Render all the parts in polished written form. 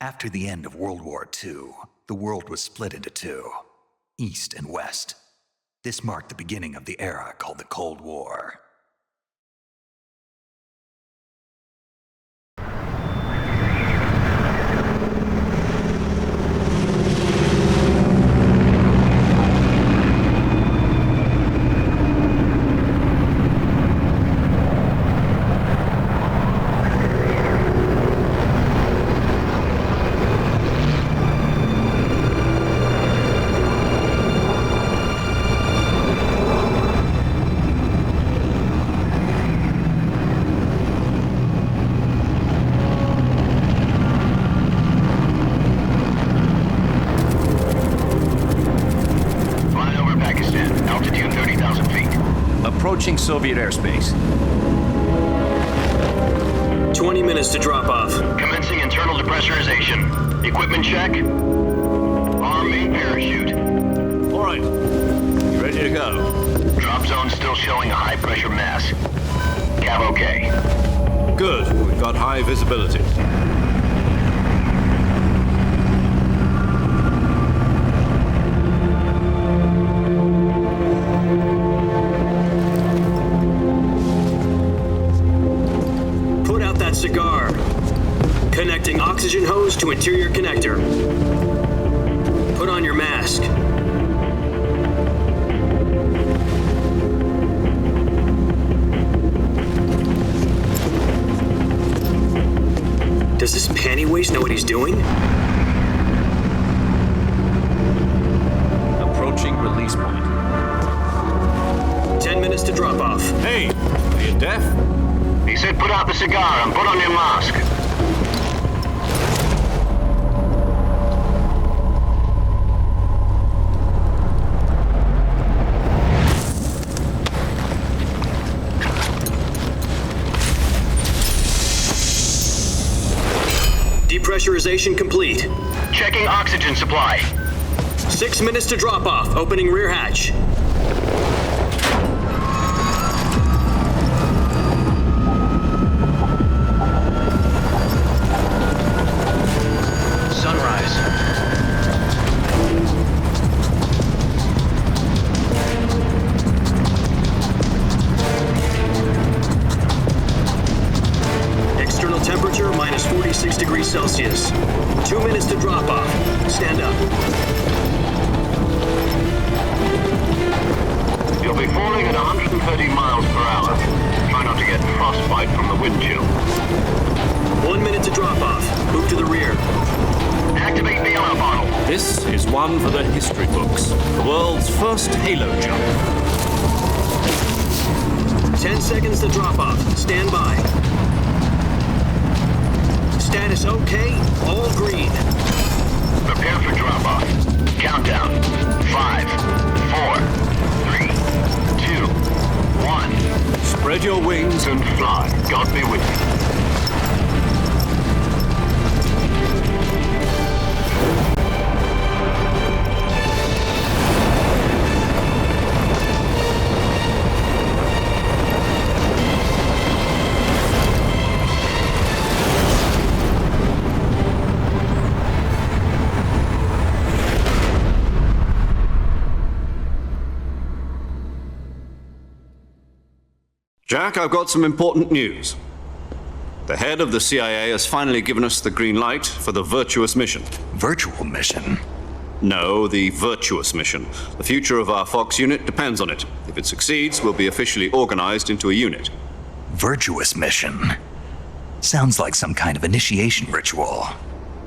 After the end of World War II, the world was split into two, East and West. This marked the beginning of the era called the Cold War. Approaching Soviet airspace. 20 minutes to drop off. Commencing internal depressurization. Equipment check. Arm main parachute. All right. You ready to go? Drop zone still showing a high pressure mass. Cav okay. Good. We've got high visibility. Cigar. Connecting oxygen hose to interior connector. Put on your mask. Does this panty waste know what he's doing? Approaching release point. 10 minutes to drop off. Hey, are you deaf? He said put out the cigar and put on your mask. Depressurization complete. Checking oxygen supply. 6 minutes to drop off. Opening rear hatch. External temperature minus 46 degrees Celsius. 2 minutes to drop off. Stand up. You'll be falling at 130 miles per hour. Try not to get frostbite from the wind chill. 1 minute to drop off. Move to the rear. Activate the air bottle. This is one for the history books. The world's first halo jump. 10 seconds to drop off. Stand by. Status okay. All green. Prepare for drop-off. Countdown. 5, 4, 3, 2, 1. Spread your wings And fly. God be with you. Jack, I've got some important news. The head of the CIA has finally given us the green light for the Virtuous mission. Virtual mission? No, the Virtuous mission. The future of our Fox unit depends on it. If it succeeds, we'll be officially organized into a unit. Virtuous mission? Sounds like some kind of initiation ritual.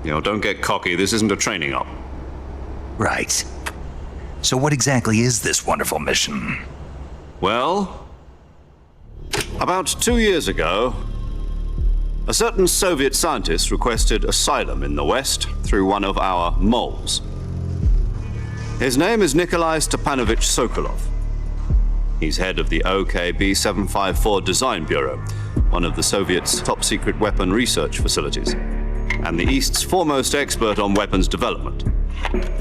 You know, don't get cocky. This isn't a training op. Right. So what exactly is this wonderful mission? Well, about 2 years ago, a certain Soviet scientist requested asylum in the West through one of our moles. His name is Nikolai Stepanovich Sokolov. He's head of the OKB-754 Design Bureau, one of the Soviets' top-secret weapon research facilities, and the East's foremost expert on weapons development.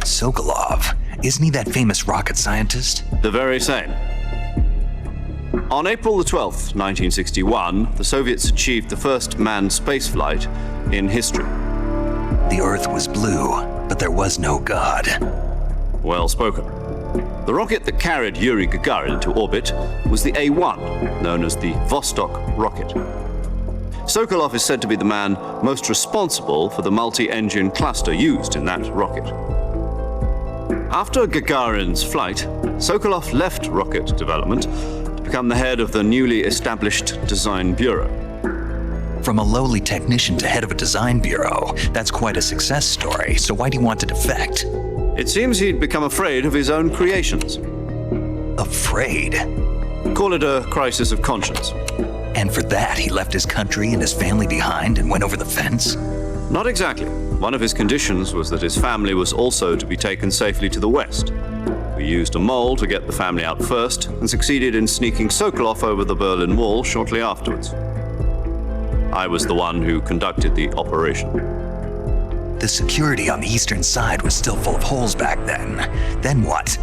Sokolov? Isn't he that famous rocket scientist? The very same. On April the 12th, 1961, the Soviets achieved the first manned spaceflight in history. The Earth was blue, but there was no God. Well spoken. The rocket that carried Yuri Gagarin into orbit was the A-1, known as the Vostok rocket. Sokolov is said to be the man most responsible for the multi-engine cluster used in that rocket. After Gagarin's flight, Sokolov left rocket development to become the head of the newly established Design Bureau. From a lowly technician to head of a design bureau, that's quite a success story, so why do you want to defect? It seems he'd become afraid of his own creations. Afraid? Call it a crisis of conscience. And for that, he left his country and his family behind and went over the fence? Not exactly. One of his conditions was that his family was also to be taken safely to the west. We used a mole to get the family out first and succeeded in sneaking Sokolov over the Berlin Wall shortly afterwards. I was the one who conducted the operation. The security on the eastern side was still full of holes back then. Then what?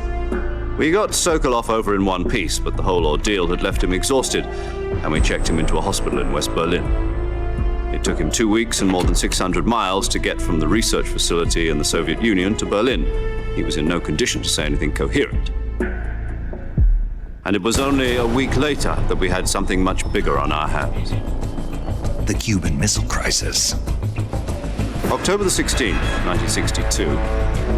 We got Sokolov over in one piece, but the whole ordeal had left him exhausted, and we checked him into a hospital in West Berlin. It took him 2 weeks and more than 600 miles to get from the research facility in the Soviet Union to Berlin. He was in no condition to say anything coherent. And it was only a week later that we had something much bigger on our hands. The Cuban Missile Crisis. October the 16th, 1962,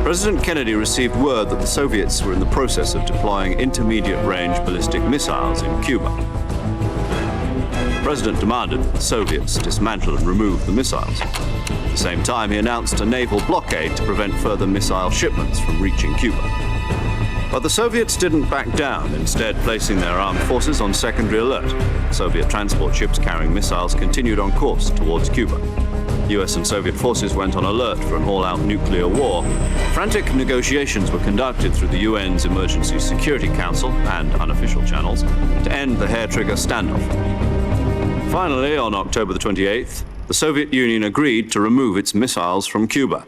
President Kennedy received word that the Soviets were in the process of deploying intermediate-range ballistic missiles in Cuba. The President demanded that the Soviets dismantle and remove the missiles. At the same time, he announced a naval blockade to prevent further missile shipments from reaching Cuba. But the Soviets didn't back down, instead placing their armed forces on secondary alert. Soviet transport ships carrying missiles continued on course towards Cuba. US and Soviet forces went on alert for an all-out nuclear war. Frantic negotiations were conducted through the UN's Emergency Security Council and unofficial channels to end the hair-trigger standoff. Finally, on October the 28th, the Soviet Union agreed to remove its missiles from Cuba.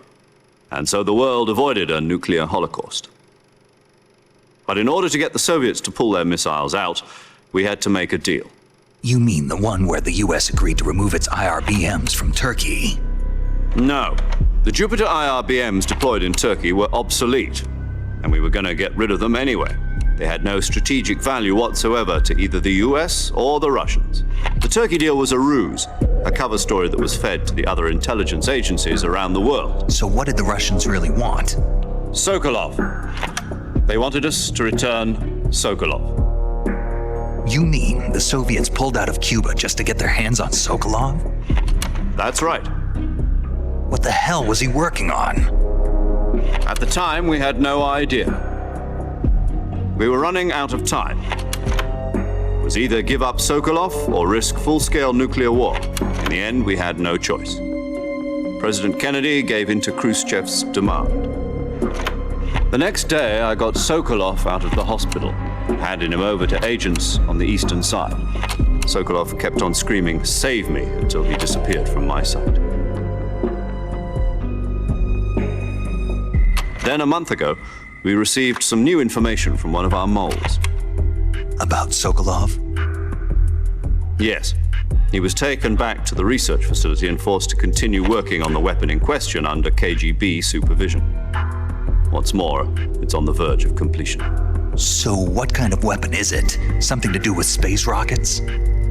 And so the world avoided a nuclear holocaust. But in order to get the Soviets to pull their missiles out, we had to make a deal. You mean the one where the US agreed to remove its IRBMs from Turkey? No. The Jupiter IRBMs deployed in Turkey were obsolete, and we were going to get rid of them anyway. They had no strategic value whatsoever to either the US or the Russians. The Turkey deal was a ruse, a cover story that was fed to the other intelligence agencies around the world. So what did the Russians really want? Sokolov. They wanted us to return Sokolov. You mean the Soviets pulled out of Cuba just to get their hands on Sokolov? That's right. What the hell was he working on? At the time, we had no idea. We were running out of time. It was either give up Sokolov or risk full-scale nuclear war. In the end, we had no choice. President Kennedy gave in to Khrushchev's demand. The next day, I got Sokolov out of the hospital, handing him over to agents on the eastern side. Sokolov kept on screaming, "Save me," until he disappeared from my sight. Then a month ago, we received some new information from one of our moles. About Sokolov? Yes. He was taken back to the research facility and forced to continue working on the weapon in question under KGB supervision. What's more, it's on the verge of completion. So what kind of weapon is it? Something to do with space rockets?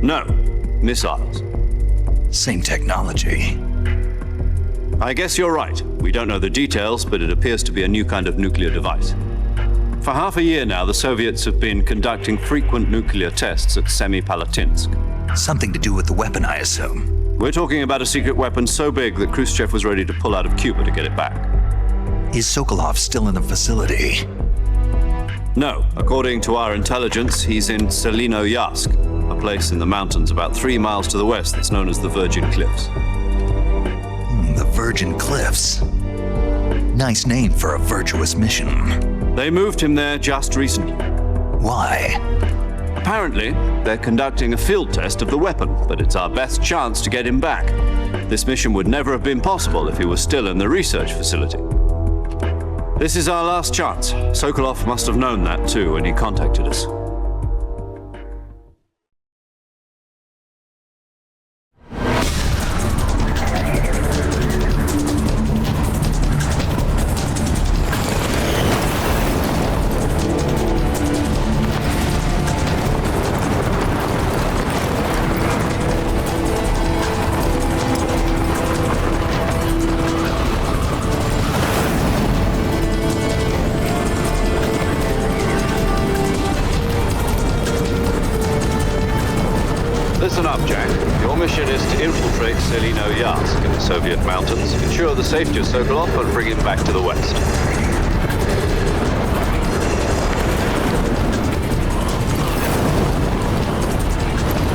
No, missiles. Same technology. I guess you're right. We don't know the details, but it appears to be a new kind of nuclear device. For half a year now, the Soviets have been conducting frequent nuclear tests at Semipalatinsk. Something to do with the weapon, I assume. We're talking about a secret weapon so big that Khrushchev was ready to pull out of Cuba to get it back. Is Sokolov still in the facility? No. According to our intelligence, he's in Selinoyarsk, a place in the mountains about 3 miles to the west that's known as the Virgin Cliffs. The Virgin Cliffs. Nice name for a virtuous mission. They moved him there just recently. Why? Apparently, they're conducting a field test of the weapon, but it's our best chance to get him back. This mission would never have been possible if he was still in the research facility. This is our last chance. Sokolov must have known that too when he contacted us. ask in the Soviet mountains, ensure the safety of Sokolov and bring him back to the West.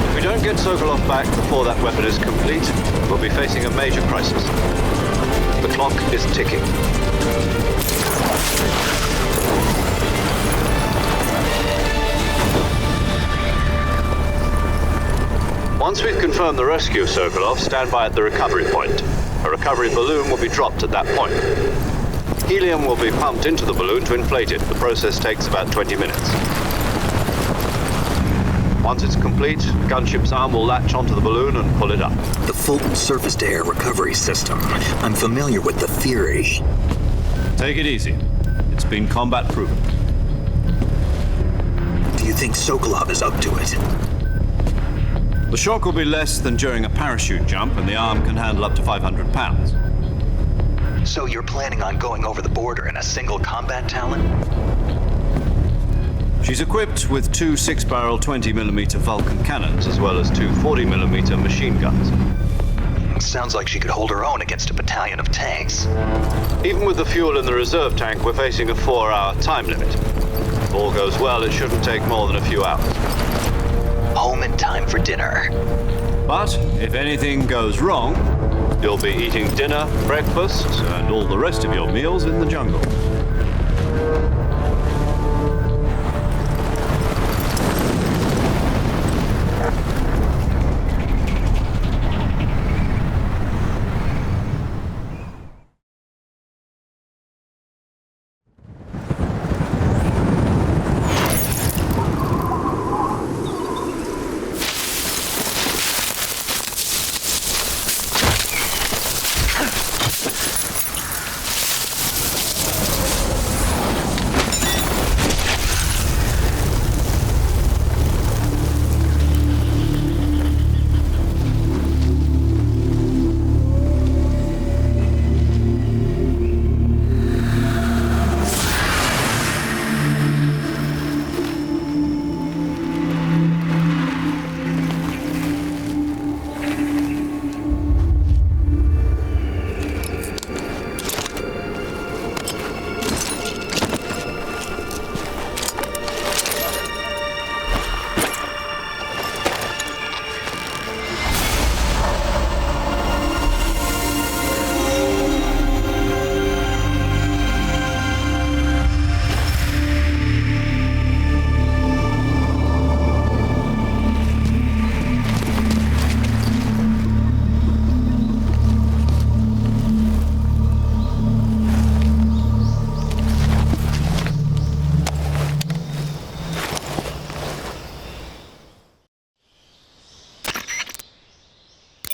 If we don't get Sokolov back before that weapon is complete, we'll be facing a major crisis. The clock is ticking. Once we've confirmed the rescue of Sokolov, stand by at the recovery point. A recovery balloon will be dropped at that point. Helium will be pumped into the balloon to inflate it. The process takes about 20 minutes. Once it's complete, the gunship's arm will latch onto the balloon and pull it up. The Fulton surface-to-air recovery system. I'm familiar with the theory. Take it easy. It's been combat proven. Do you think Sokolov is up to it? The shock will be less than during a parachute jump, and the arm can handle up to 500 pounds. So you're planning on going over the border in a single combat Talon? She's equipped with two 6-barrel 20mm Vulcan cannons, as well as two 40mm machine guns. Sounds like she could hold her own against a battalion of tanks. Even with the fuel in the reserve tank, we're facing a 4-hour time limit. If all goes well, it shouldn't take more than a few hours. Home in time for dinner. But if anything goes wrong, you'll be eating dinner, breakfast, and all the rest of your meals in the jungle.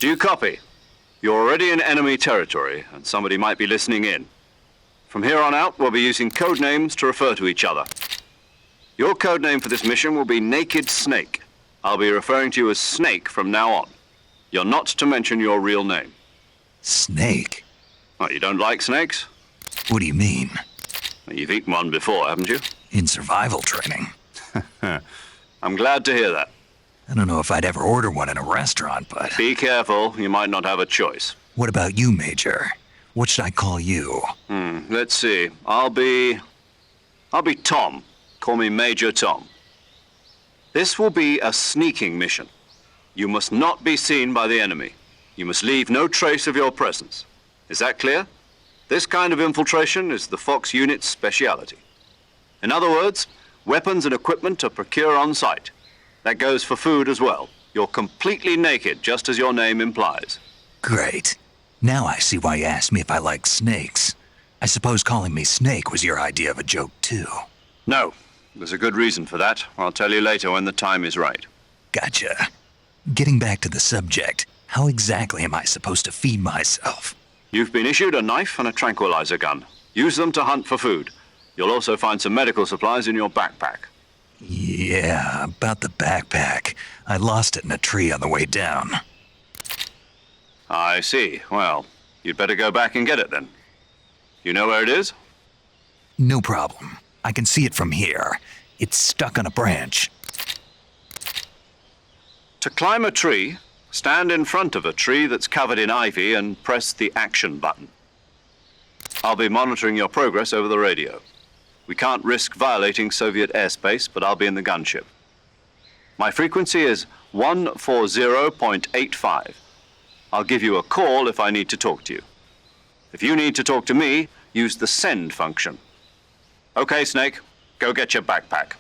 Do you copy? You're already in enemy territory, and somebody might be listening in. From here on out, we'll be using code names to refer to each other. Your code name for this mission will be Naked Snake. I'll be referring to you as Snake from now on. You're not to mention your real name. Snake? Oh, you don't like snakes? What do you mean? You've eaten one before, haven't you? In survival training. I'm glad to hear that. I don't know if I'd ever order one in a restaurant, but... Be careful, you might not have a choice. What about you, Major? What should I call you? Let's see. I'll be Tom. Call me Major Tom. This will be a sneaking mission. You must not be seen by the enemy. You must leave no trace of your presence. Is that clear? This kind of infiltration is the Fox unit's speciality. In other words, weapons and equipment are procured on site. That goes for food as well. You're completely naked, just as your name implies. Great. Now I see why you asked me if I like snakes. I suppose calling me Snake was your idea of a joke, too. No, there's a good reason for that. I'll tell you later when the time is right. Gotcha. Getting back to the subject, how exactly am I supposed to feed myself? You've been issued a knife and a tranquilizer gun. Use them to hunt for food. You'll also find some medical supplies in your backpack. Yeah, about the backpack. I lost it in a tree on the way down. I see. Well, you'd better go back and get it then. You know where it is? No problem. I can see it from here. It's stuck on a branch. To climb a tree, Stand in front of a tree that's covered in ivy and press the action button. I'll be monitoring your progress over the radio. We can't risk violating Soviet airspace, but I'll be in the gunship. My frequency is 140.85. I'll give you a call if I need to talk to you. If you need to talk to me, use the send function. Okay, Snake, go get your backpack.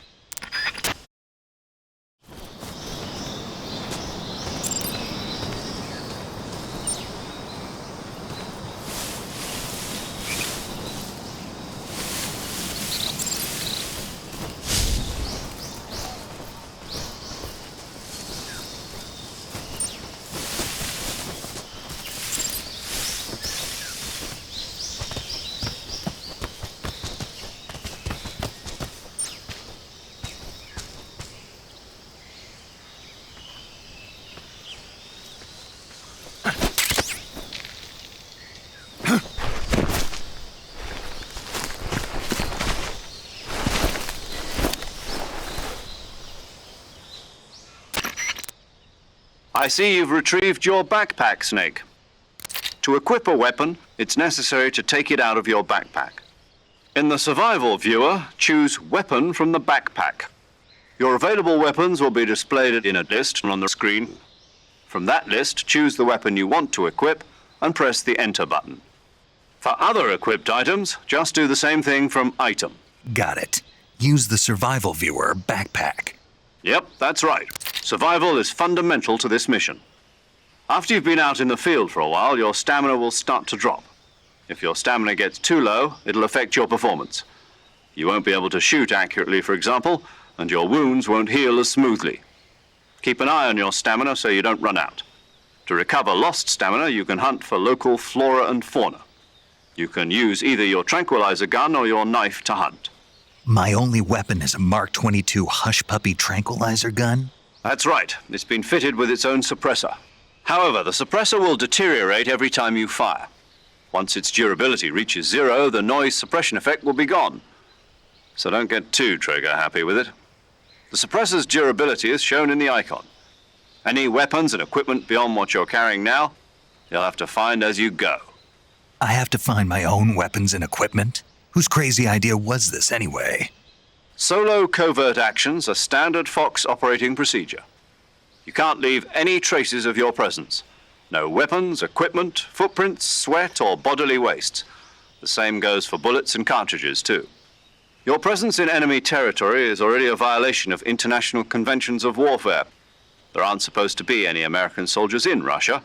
I see you've retrieved your backpack, Snake. To equip a weapon, it's necessary to take it out of your backpack. In the survival viewer, choose Weapon from the backpack. Your available weapons will be displayed in a list on the screen. From that list, choose the weapon you want to equip and press the Enter button. For other equipped items, just do the same thing from Item. Got it. Use the survival viewer backpack. Yep, that's right. Survival is fundamental to this mission. After you've been out in the field for a while, your stamina will start to drop. If your stamina gets too low, it'll affect your performance. You won't be able to shoot accurately, for example, and your wounds won't heal as smoothly. Keep an eye on your stamina so you don't run out. To recover lost stamina, you can hunt for local flora and fauna. You can use either your tranquilizer gun or your knife to hunt. My only weapon is a Mark 22 Hush Puppy tranquilizer gun? That's right. It's been fitted with its own suppressor. However, the suppressor will deteriorate every time you fire. Once its durability reaches 0, the noise suppression effect will be gone. So don't get too trigger happy with it. The suppressor's durability is shown in the icon. Any weapons and equipment beyond what you're carrying now, you'll have to find as you go. I have to find my own weapons and equipment? Whose crazy idea was this anyway? Solo covert actions are standard Fox operating procedure. You can't leave any traces of your presence. No weapons, equipment, footprints, sweat, or bodily waste. The same goes for bullets and cartridges, too. Your presence in enemy territory is already a violation of international conventions of warfare. There aren't supposed to be any American soldiers in Russia.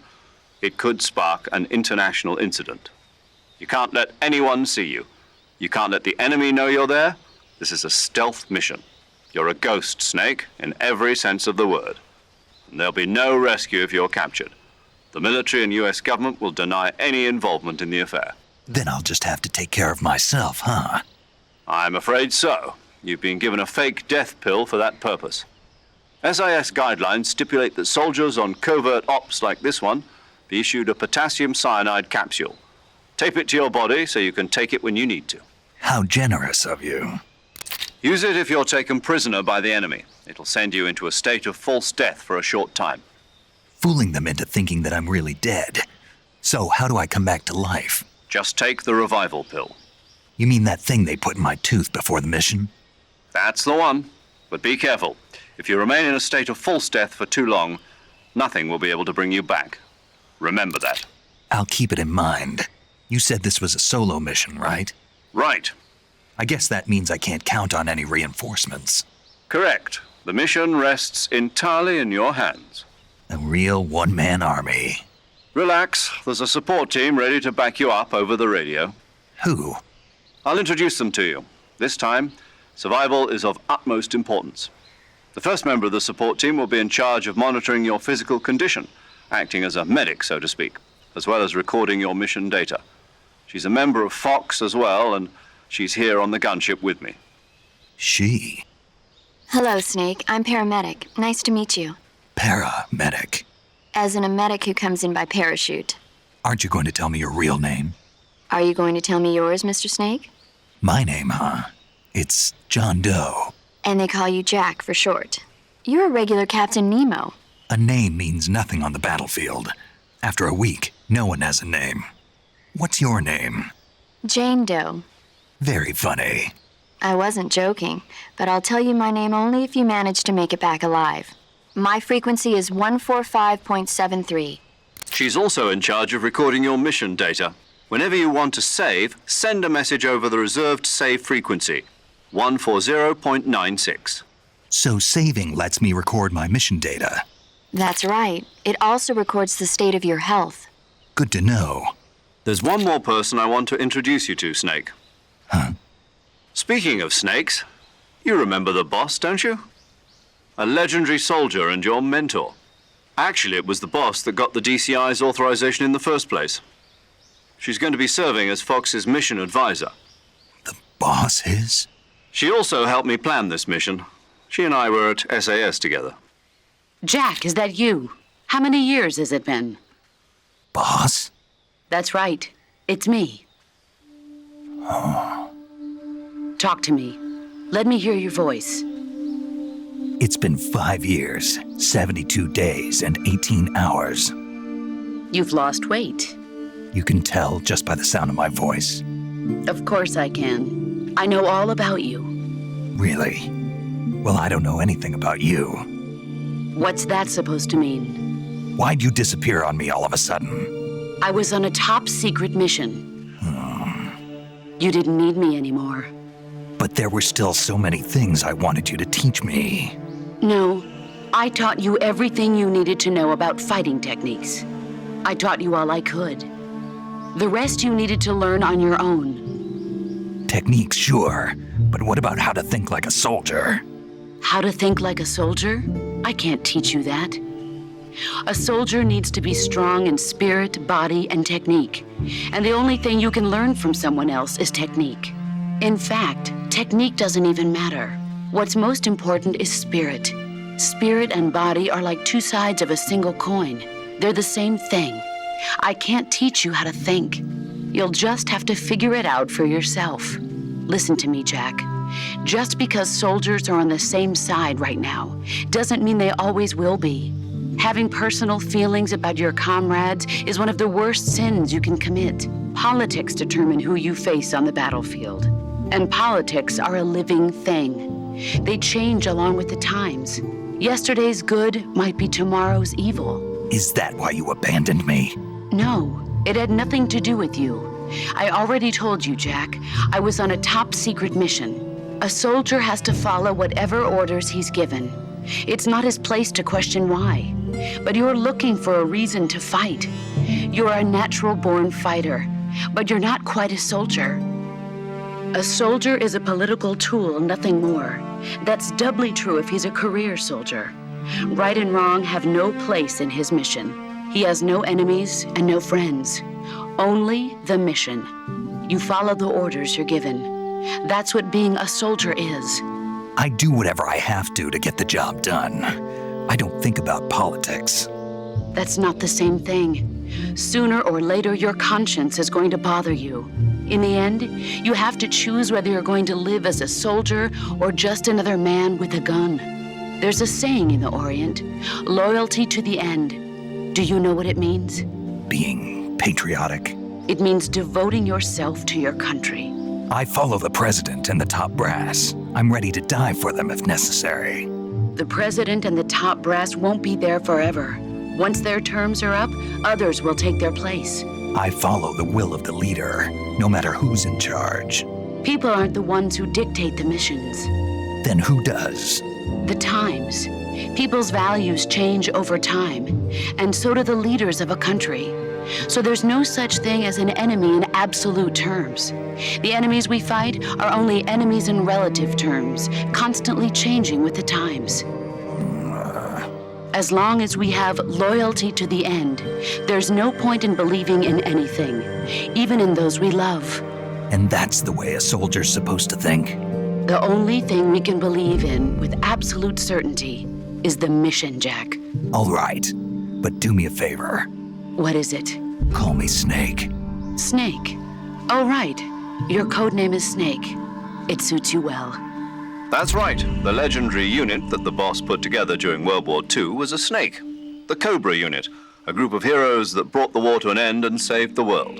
It could spark an international incident. You can't let anyone see you. You can't let the enemy know you're there. This is a stealth mission. You're a ghost, Snake, in every sense of the word. And there'll be no rescue if you're captured. The military and U.S. government will deny any involvement in the affair. Then I'll just have to take care of myself, huh? I'm afraid so. You've been given a fake death pill for that purpose. SIS guidelines stipulate that soldiers on covert ops like this one be issued a potassium cyanide capsule. Tape it to your body so you can take it when you need to. How generous of you. Use it if you're taken prisoner by the enemy. It'll send you into a state of false death for a short time. Fooling them into thinking that I'm really dead. So how do I come back to life? Just take the revival pill. You mean that thing they put in my tooth before the mission? That's the one. But be careful. If you remain in a state of false death for too long, nothing will be able to bring you back. Remember that. I'll keep it in mind. You said this was a solo mission, right? Right. I guess that means I can't count on any reinforcements. Correct. The mission rests entirely in your hands. A real one-man army. Relax. There's a support team ready to back you up over the radio. Who? I'll introduce them to you. This time, survival is of utmost importance. The first member of the support team will be in charge of monitoring your physical condition, acting as a medic, so to speak, as well as recording your mission data. She's a member of Fox as well, and she's here on the gunship with me. She? Hello, Snake. I'm paramedic. Nice to meet you. Paramedic. As in a medic who comes in by parachute. Aren't you going to tell me your real name? Are you going to tell me yours, Mr. Snake? My name, huh? It's John Doe. And they call you Jack for short. You're a regular Captain Nemo. A name means nothing on the battlefield. After a week, no one has a name. What's your name? Jane Doe. Very funny. I wasn't joking, but I'll tell you my name only if you manage to make it back alive. My frequency is 145.73. She's also in charge of recording your mission data. Whenever you want to save, send a message over the reserved save frequency, 140.96. So saving lets me record my mission data. That's right. It also records the state of your health. Good to know. There's one more person I want to introduce you to, Snake. Huh? Speaking of snakes, you remember the boss, don't you? A legendary soldier and your mentor. Actually, it was the boss that got the DCI's authorization in the first place. She's going to be serving as Fox's mission advisor. The boss is? She also helped me plan this mission. She and I were at SAS together. Jack, is that you? How many years has it been? Boss? That's right. It's me. Talk to me. Let me hear your voice. It's been 5 years, 72 days, and 18 hours. You've lost weight. You can tell just by the sound of my voice. Of course I can. I know all about you. Really? Well, I don't know anything about you. What's that supposed to mean? Why'd you disappear on me all of a sudden? I was on a top secret mission. You didn't need me anymore. But there were still so many things I wanted you to teach me. No, I taught you everything you needed to know about fighting techniques. I taught you all I could. The rest you needed to learn on your own. Techniques, sure. But what about how to think like a soldier? How to think like a soldier? I can't teach you that. A soldier needs to be strong in spirit, body, and technique. And the only thing you can learn from someone else is technique. In fact, technique doesn't even matter. What's most important is spirit. Spirit and body are like two sides of a single coin. They're the same thing. I can't teach you how to think. You'll just have to figure it out for yourself. Listen to me, Jack. Just because soldiers are on the same side right now doesn't mean they always will be. Having personal feelings about your comrades is one of the worst sins you can commit. Politics determine who you face on the battlefield. And politics are a living thing. They change along with the times. Yesterday's good might be tomorrow's evil. Is that why you abandoned me? No, it had nothing to do with you. I already told you, Jack. I was on a top secret mission. A soldier has to follow whatever orders he's given. It's not his place to question why. But you're looking for a reason to fight. You're a natural-born fighter, but you're not quite a soldier. A soldier is a political tool, nothing more. That's doubly true if he's a career soldier. Right and wrong have no place in his mission. He has no enemies and no friends. Only the mission. You follow the orders you're given. That's what being a soldier is. I do whatever I have to get the job done. I don't think about politics. That's not the same thing. Sooner or later, your conscience is going to bother you. In the end, you have to choose whether you're going to live as a soldier or just another man with a gun. There's a saying in the Orient, loyalty to the end. Do you know what it means? Being patriotic. It means devoting yourself to your country. I follow the president and the top brass. I'm ready to die for them if necessary. The president and the top brass won't be there forever. Once their terms are up, others will take their place. I follow the will of the leader, no matter who's in charge. People aren't the ones who dictate the missions. Then who does? The times. People's values change over time, and so do the leaders of a country. So there's no such thing as an enemy in absolute terms. The enemies we fight are only enemies in relative terms, constantly changing with the times. As long as we have loyalty to the end, there's no point in believing in anything, even in those we love. And that's the way a soldier's supposed to think? The only thing we can believe in with absolute certainty is the mission, Jack. All right, but do me a favor. What is it? Call me Snake. Snake. Oh, right. Your codename is Snake. It suits you well. That's right. The legendary unit that the boss put together during World War II was a snake. the Cobra Unit, a group of heroes that brought the war to an end and saved the world.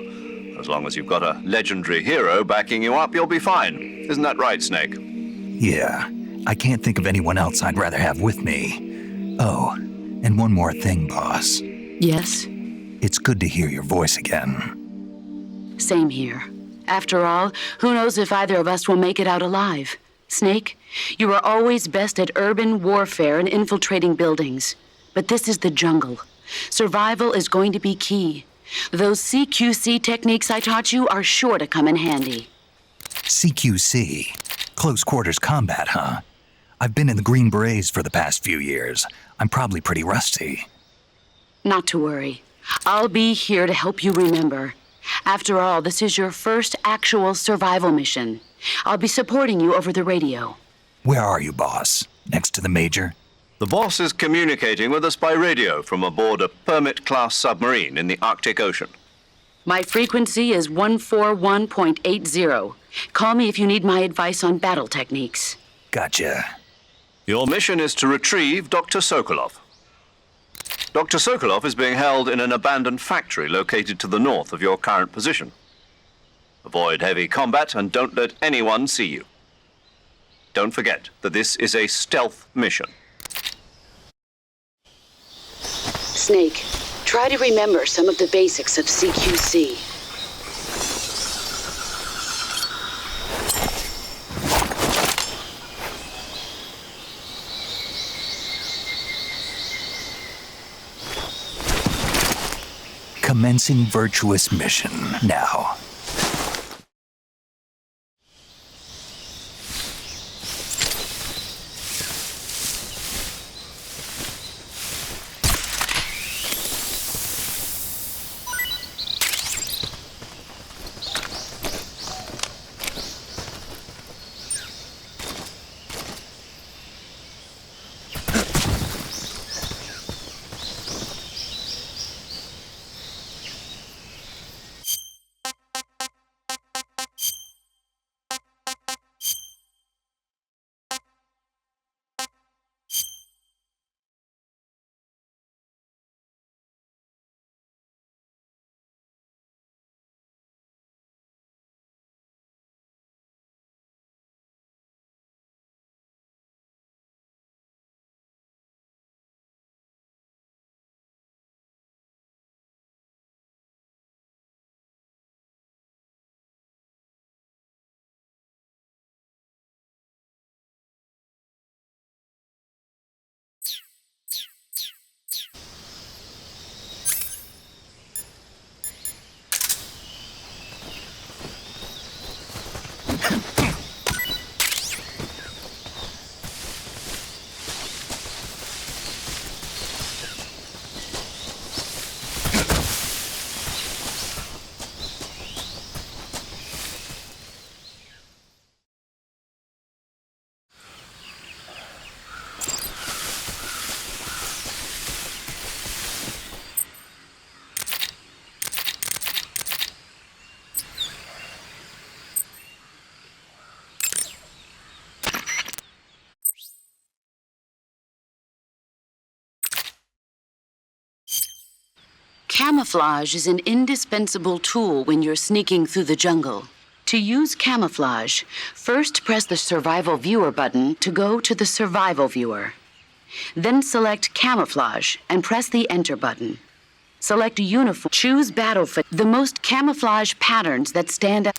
As long as you've got a legendary hero backing you up, you'll be fine. Isn't that right, Snake? Yeah, I can't think of anyone else I'd rather have with me. Oh, and one more thing, boss. Yes? It's good to hear your voice again. Same here. After all, who knows if either of us will make it out alive? Snake, you are always best at urban warfare and infiltrating buildings. But this is the jungle. Survival is going to be key. Those CQC techniques I taught you are sure to come in handy. CQC? Close quarters combat, huh? I've been in the Green Berets for the past few years. I'm probably pretty rusty. Not to worry. I'll be here to help you remember. After all, this is your first actual survival mission. I'll be supporting you over the radio. Where are you, boss? Next to the Major? The boss is communicating with us by radio from aboard a Permit-class submarine in the Arctic Ocean. My frequency is 141.80. Call me if you need my advice on battle techniques. Gotcha. Your mission is to retrieve Dr. Sokolov. Dr. Sokolov is being held in an abandoned factory located to the north of your current position. Avoid heavy combat and don't let anyone see you. Don't forget that this is a stealth mission. Snake, try to remember some of the basics of CQC. Commencing virtuous mission now. Camouflage is an indispensable tool when you're sneaking through the jungle. To use camouflage, first press the Survival Viewer button to go to the Survival Viewer. Then select Camouflage and press the Enter button. Select Uniform. Choose Battlefield. The most camouflage patterns that stand out.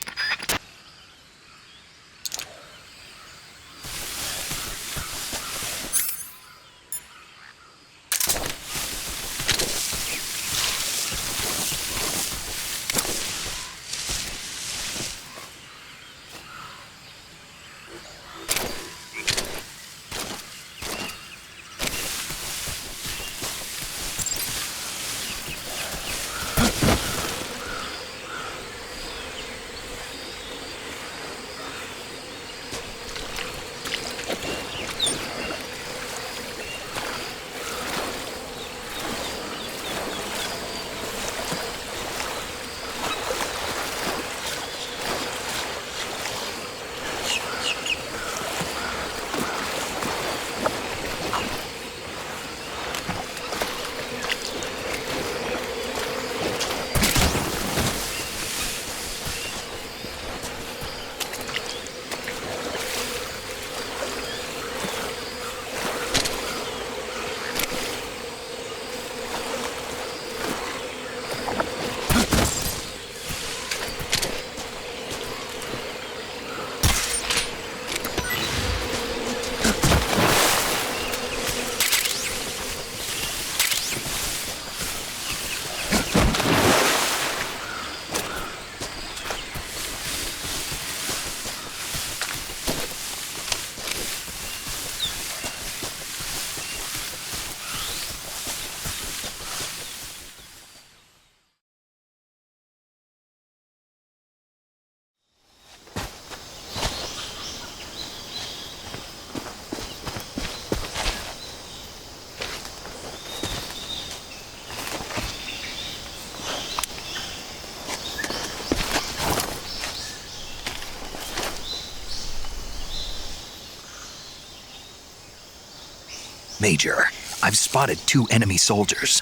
Major, I've spotted 2 enemy soldiers.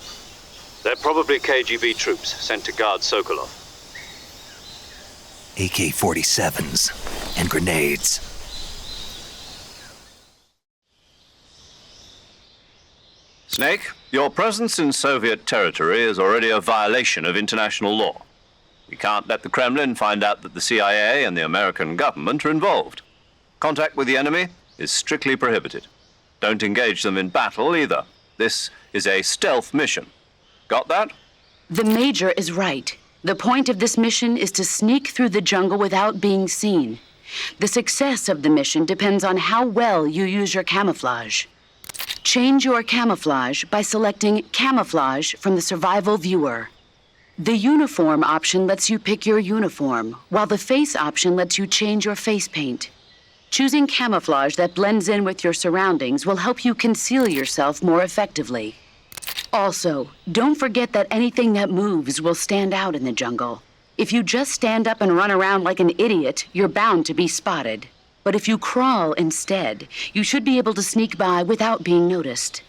They're probably KGB troops sent to guard Sokolov. AK-47s and grenades. Snake, your presence in Soviet territory is already a violation of international law. We can't let the Kremlin find out that the CIA and the American government are involved. Contact with the enemy is strictly prohibited. Don't engage them in battle either. This is a stealth mission. Got that? The Major is right. The point of this mission is to sneak through the jungle without being seen. The success of the mission depends on how well you use your camouflage. Change your camouflage by selecting Camouflage from the Survival Viewer. The Uniform option lets you pick your uniform, while the Face option lets you change your face paint. Choosing camouflage that blends in with your surroundings will help you conceal yourself more effectively. Also, don't forget that anything that moves will stand out in the jungle. If you just stand up and run around like an idiot, you're bound to be spotted. But if you crawl instead, you should be able to sneak by without being noticed.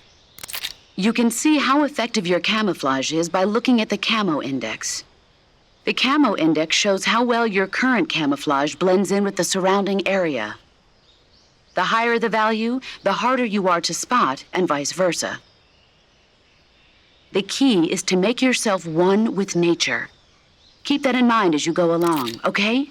You can see how effective your camouflage is by looking at the Camo Index. The Camo Index shows how well your current camouflage blends in with the surrounding area. The higher the value, the harder you are to spot, and vice versa. The key is to make yourself one with nature. Keep that in mind as you go along, okay?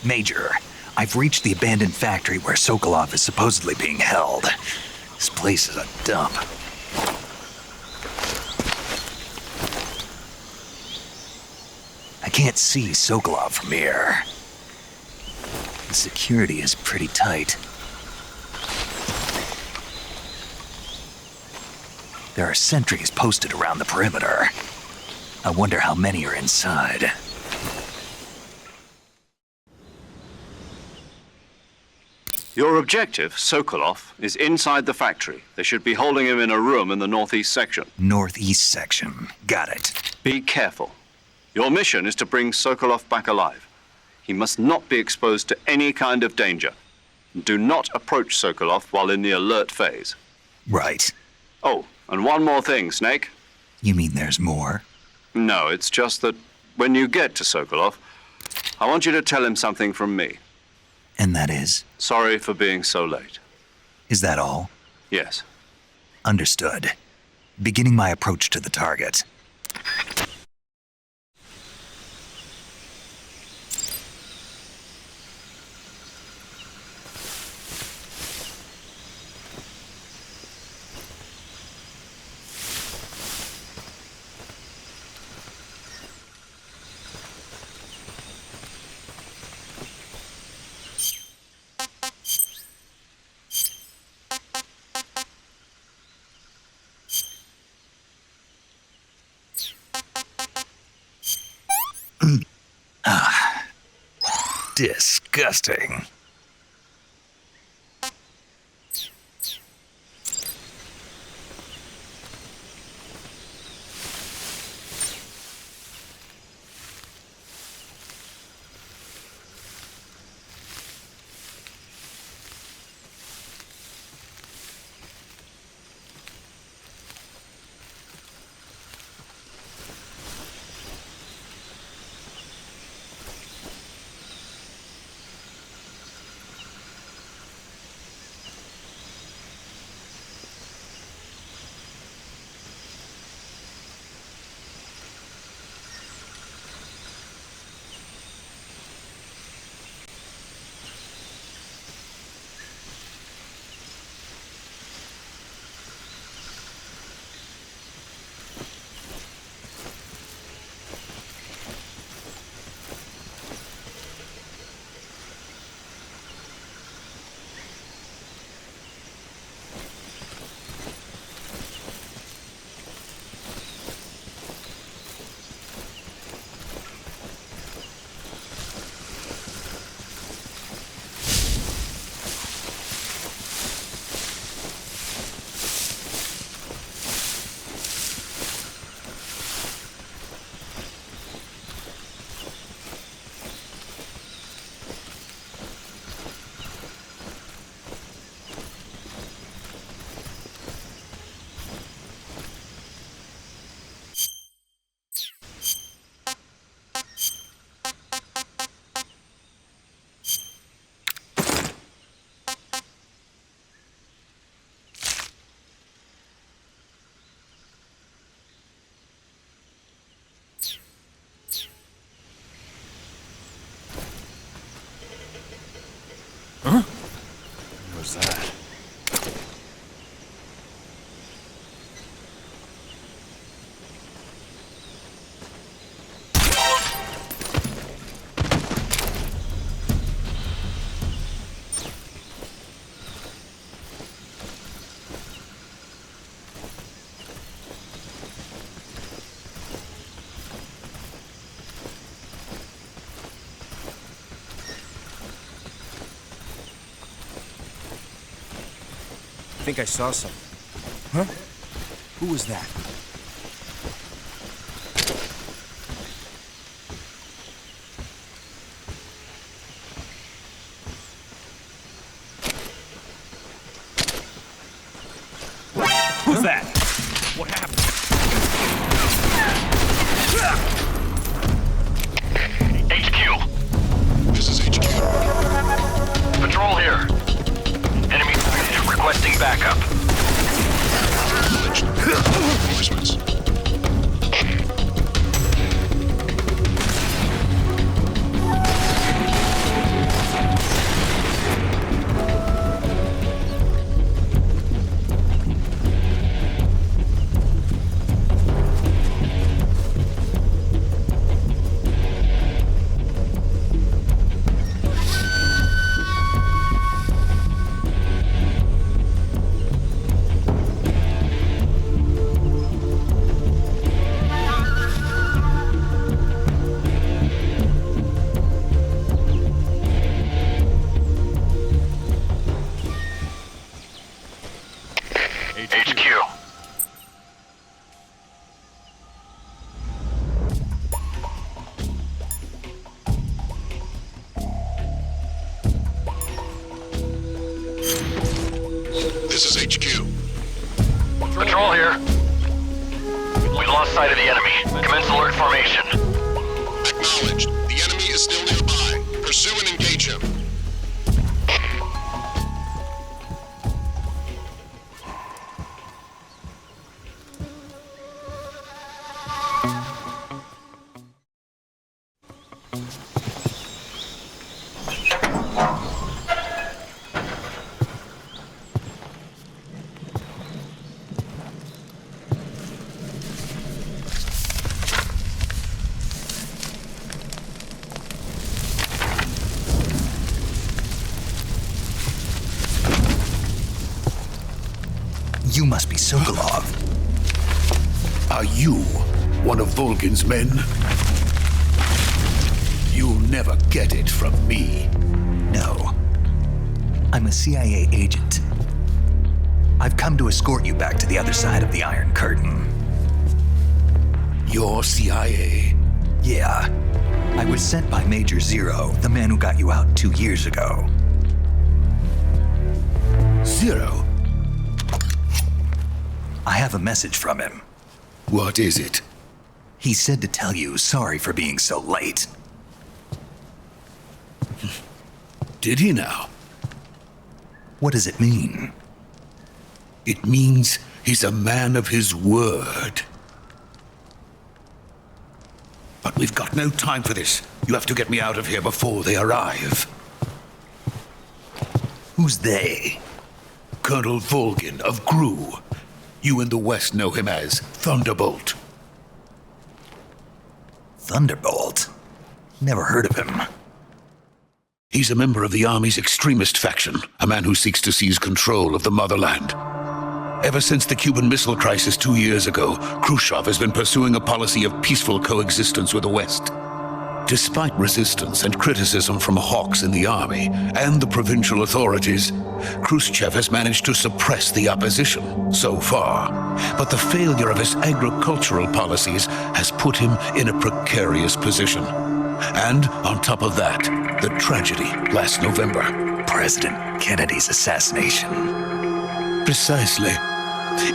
Major, I've reached the abandoned factory where Sokolov is supposedly being held. This place is a dump. I can't see Sokolov from here. The security is pretty tight. There are sentries posted around the perimeter. I wonder how many are inside. Your objective, Sokolov, is inside the factory. They should be holding him in a room in the northeast section. Northeast section. Got it. Be careful. Your mission is to bring Sokolov back alive. He must not be exposed to any kind of danger. Do not approach Sokolov while in the alert phase. Right. Oh, and one more thing, Snake. You mean there's more? No, it's just that when you get to Sokolov, I want you to tell him something from me. And that is? Sorry for being so late. Is that all? Yes. Understood. Beginning my approach to the target. Disgusting. was that? I think I saw something. Huh? Who was that? Who's that? What happened? HQ. This is HQ. Patrol here. Enemy requesting backup. Reinforcements. This is HQ. Patrol here. We lost sight of the enemy. Commence alert formation. Acknowledged. The enemy is still nearby. Pursue and engage him. You must be Sokolov. Are you one of Volgin's men? You'll never get it from me. No. I'm a CIA agent. I've come to escort you back to the other side of the Iron Curtain. You're CIA? Yeah. I was sent by Major Zero, the man who got you out 2 years ago. Zero? I have a message from him. What is it? He said to tell you sorry for being so late. Did he now? What does it mean? It means he's a man of his word. But we've got no time for this. You have to get me out of here before they arrive. Who's they? Colonel Volgin of GRU. You in the West know him as Thunderbolt. Thunderbolt? Never heard of him. He's a member of the Army's extremist faction, a man who seeks to seize control of the motherland. Ever since the Cuban Missile Crisis 2 years ago, Khrushchev has been pursuing a policy of peaceful coexistence with the West. Despite resistance and criticism from hawks in the army and the provincial authorities, Khrushchev has managed to suppress the opposition so far. But the failure of his agricultural policies has put him in a precarious position. And on top of that, the tragedy last November. President Kennedy's assassination. Precisely.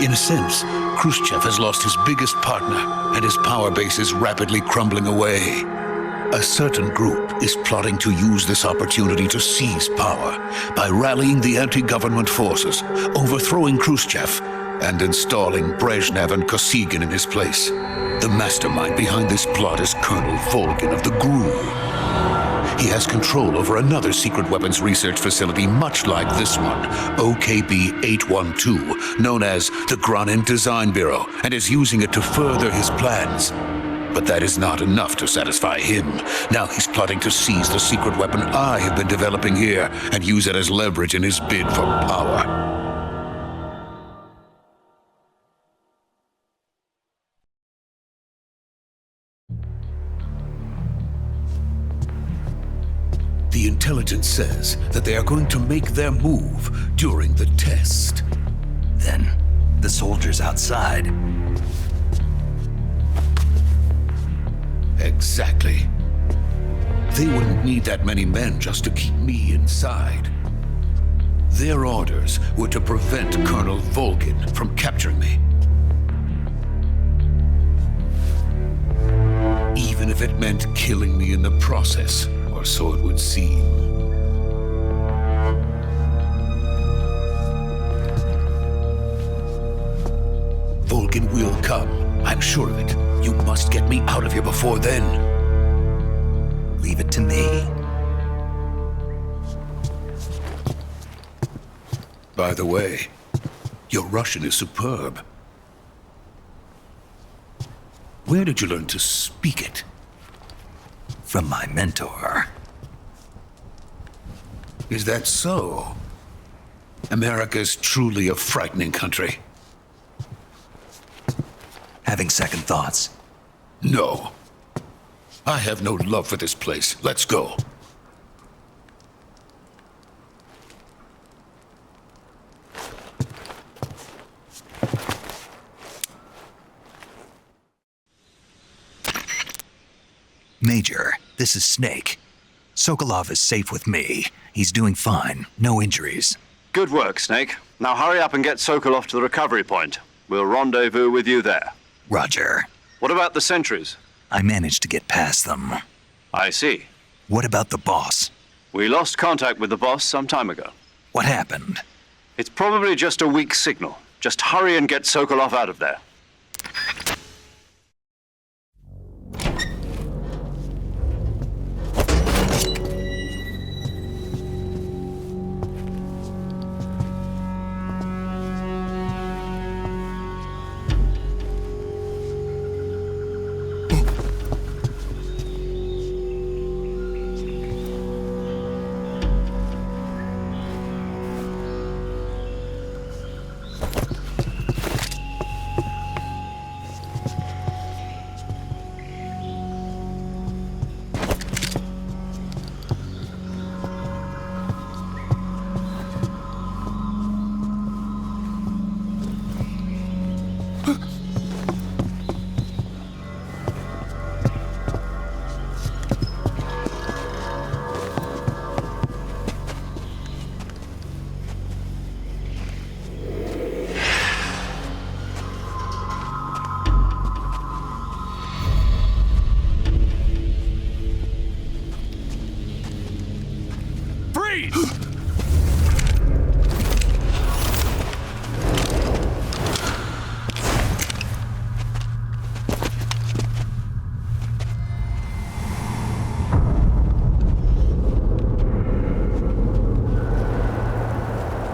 In a sense, Khrushchev has lost his biggest partner, and his power base is rapidly crumbling away. A certain group is plotting to use this opportunity to seize power by rallying the anti-government forces, overthrowing Khrushchev, and installing Brezhnev and Kosygin in his place. The mastermind behind this plot is Colonel Volgin of the GRU. he has control over another secret weapons research facility much like this one, OKB-812, known as the Granin Design Bureau, and is using it to further his plans. But that is not enough to satisfy him. Now he's plotting to seize the secret weapon I have been developing here and use it as leverage in his bid for power. The intelligence says that they are going to make their move during the test. Then, the soldiers outside. Exactly. They wouldn't need that many men just to keep me inside. Their orders were to prevent Colonel Volgin from capturing me. Even if it meant killing me in the process, or so it would seem. Volgin will come. I'm sure of it. You must get me out of here before then. Leave it to me. By the way, your Russian is superb. Where did you learn to speak it? From my mentor. Is that so? America's truly a frightening country. Having second thoughts. No. I have no love for this place. Let's go. Major, this is Snake. Sokolov is safe with me. He's doing fine. No injuries. Good work, Snake. Now hurry up and get Sokolov to the recovery point. We'll rendezvous with you there. Roger. What about the sentries? I managed to get past them. I see. What about the boss? We lost contact with the boss some time ago. What happened? It's probably just a weak signal. Just hurry and get Sokolov out of there.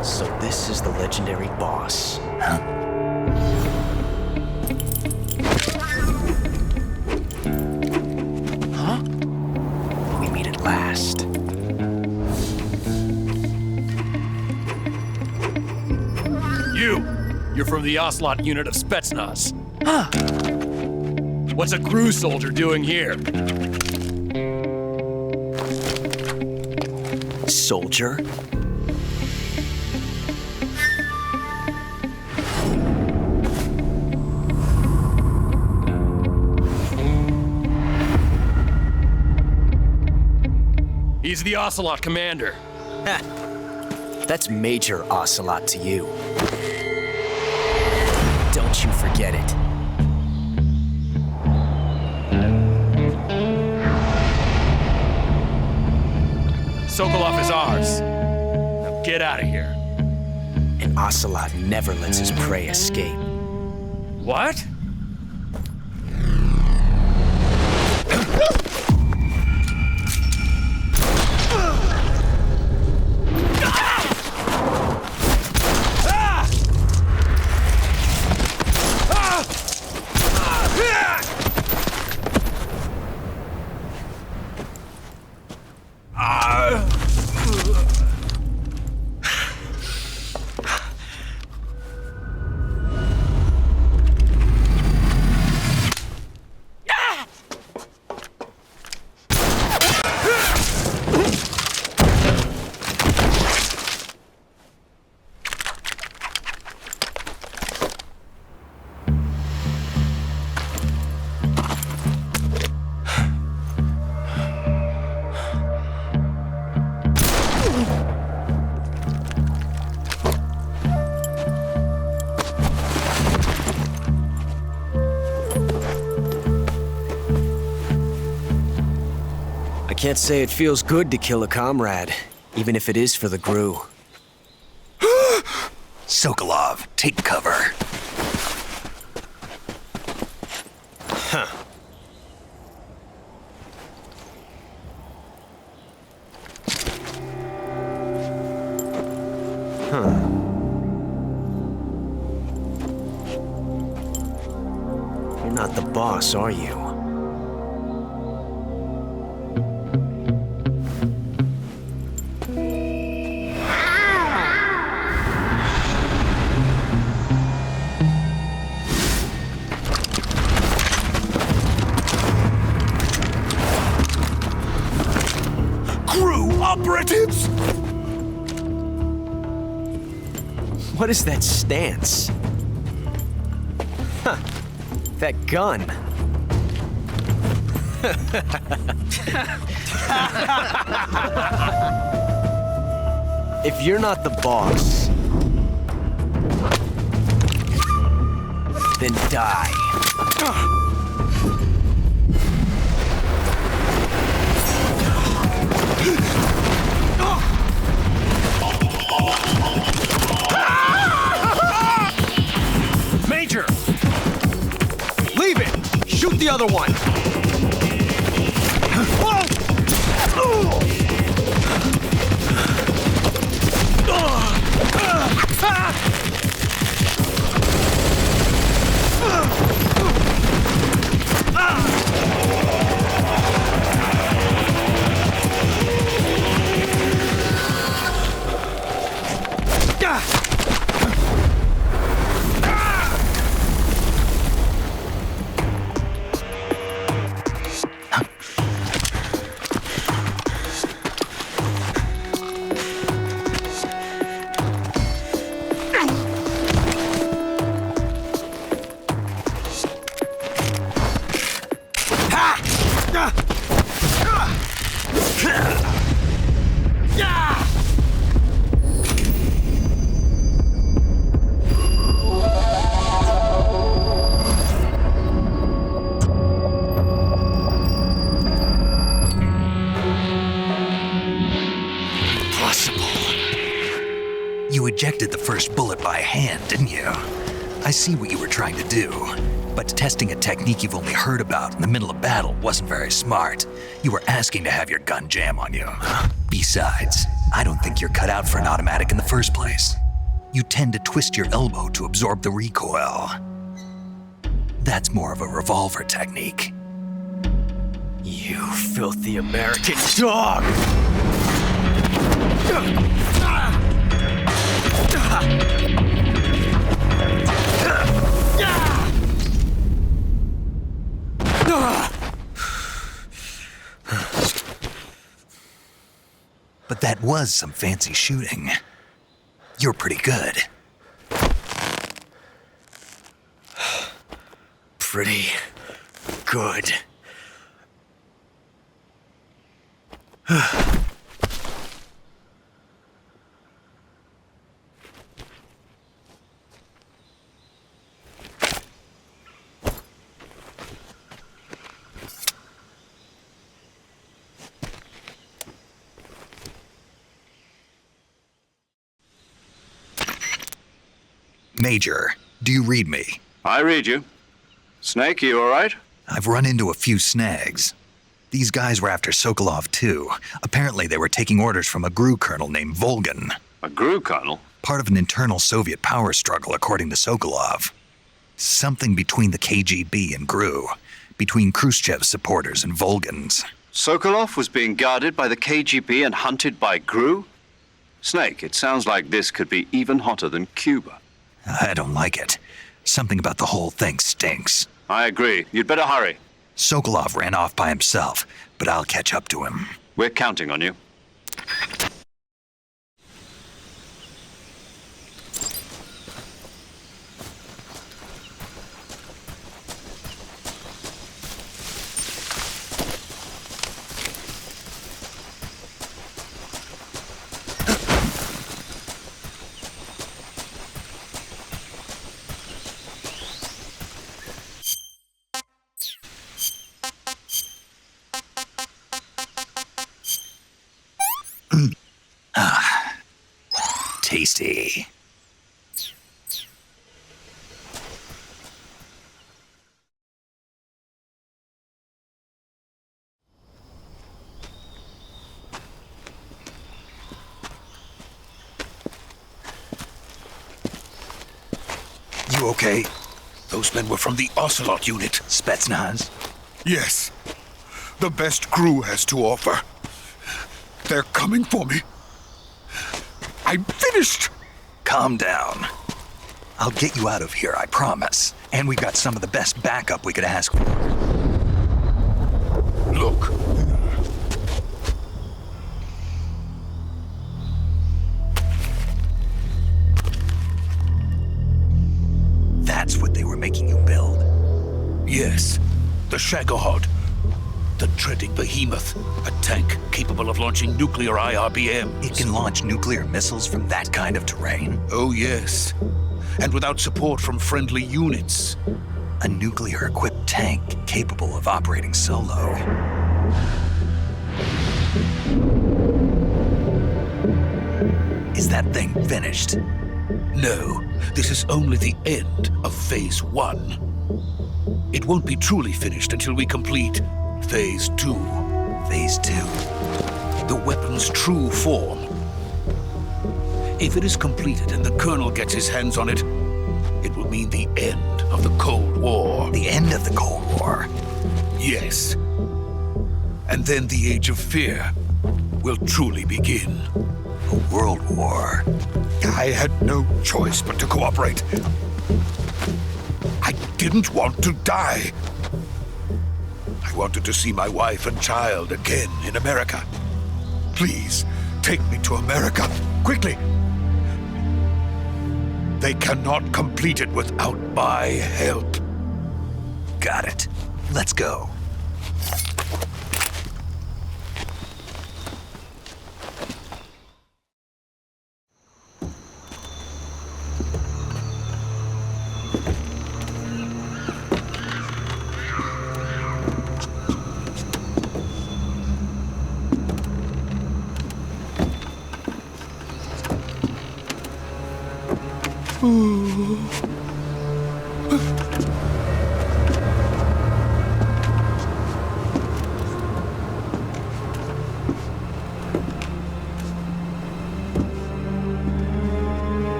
So this is the legendary boss. Huh? Huh? We meet at last. You're from the Ocelot unit of Spetsnaz. Huh. What's a crew soldier doing here? Soldier? He's the Ocelot commander. Heh. That's Major Ocelot to you. Don't you forget it. Sokolov is ours. Now get out of here. And Ocelot never lets his prey escape. What? can't say it feels good to kill a comrade, even if it is for the Gru. Sokolov, take cover. Huh. You're not the boss, are you? Gru operatives! What is that stance? Huh. That gun. If you're not the boss, then die. Major! Leave it! Shoot the other one! You ejected the first bullet by hand, didn't you? I see what you were trying to do, but testing a technique you've only heard about in the middle of battle wasn't very smart. You were asking to have your gun jam on you. Besides, I don't think you're cut out for an automatic in the first place. You tend to twist your elbow to absorb the recoil. That's more of a revolver technique. You filthy American dog! But that was some fancy shooting. You're pretty good. Pretty good. Major, do you read me? I read you. Snake, you all right? I've run into a few snags. These guys were after Sokolov too. Apparently they were taking orders from a GRU colonel named Volgin. A GRU colonel? Part of an internal Soviet power struggle, according to Sokolov. Something between the KGB and GRU. Between Khrushchev's supporters and Volgin's. Sokolov was being guarded by the KGB and hunted by GRU? Snake, it sounds like this could be even hotter than Cuba. I don't like it. Something about the whole thing stinks. I agree. You'd better hurry. Sokolov ran off by himself, but I'll catch up to him. We're counting on you. Tasty. You okay? Those men were from the Ocelot unit. Spetsnaz? Yes. The best crew has to offer. They're coming for me. I'm finished! Calm down. I'll get you out of here, I promise. And we've got some of the best backup we could ask for. Look. That's what they were making you build? Yes. The Shagohod. The dreading behemoth. A tank capable of launching nuclear IRBMs. It can launch nuclear missiles from that kind of terrain? Oh, yes. And without support from friendly units. A nuclear-equipped tank capable of operating solo. Is that thing finished? No, this is only the end of Phase 1. It won't be truly finished until we complete Phase 2. Phase 2? The weapon's true form. If it is completed and the Colonel gets his hands on it, it will mean the end of the Cold War. The end of the Cold War? Yes. And then the Age of Fear will truly begin. A world war? I had no choice but to cooperate. I didn't want to die. I wanted to see my wife and child again in America. Please, take me to America, quickly. They cannot complete it without my help. Got it. Let's go.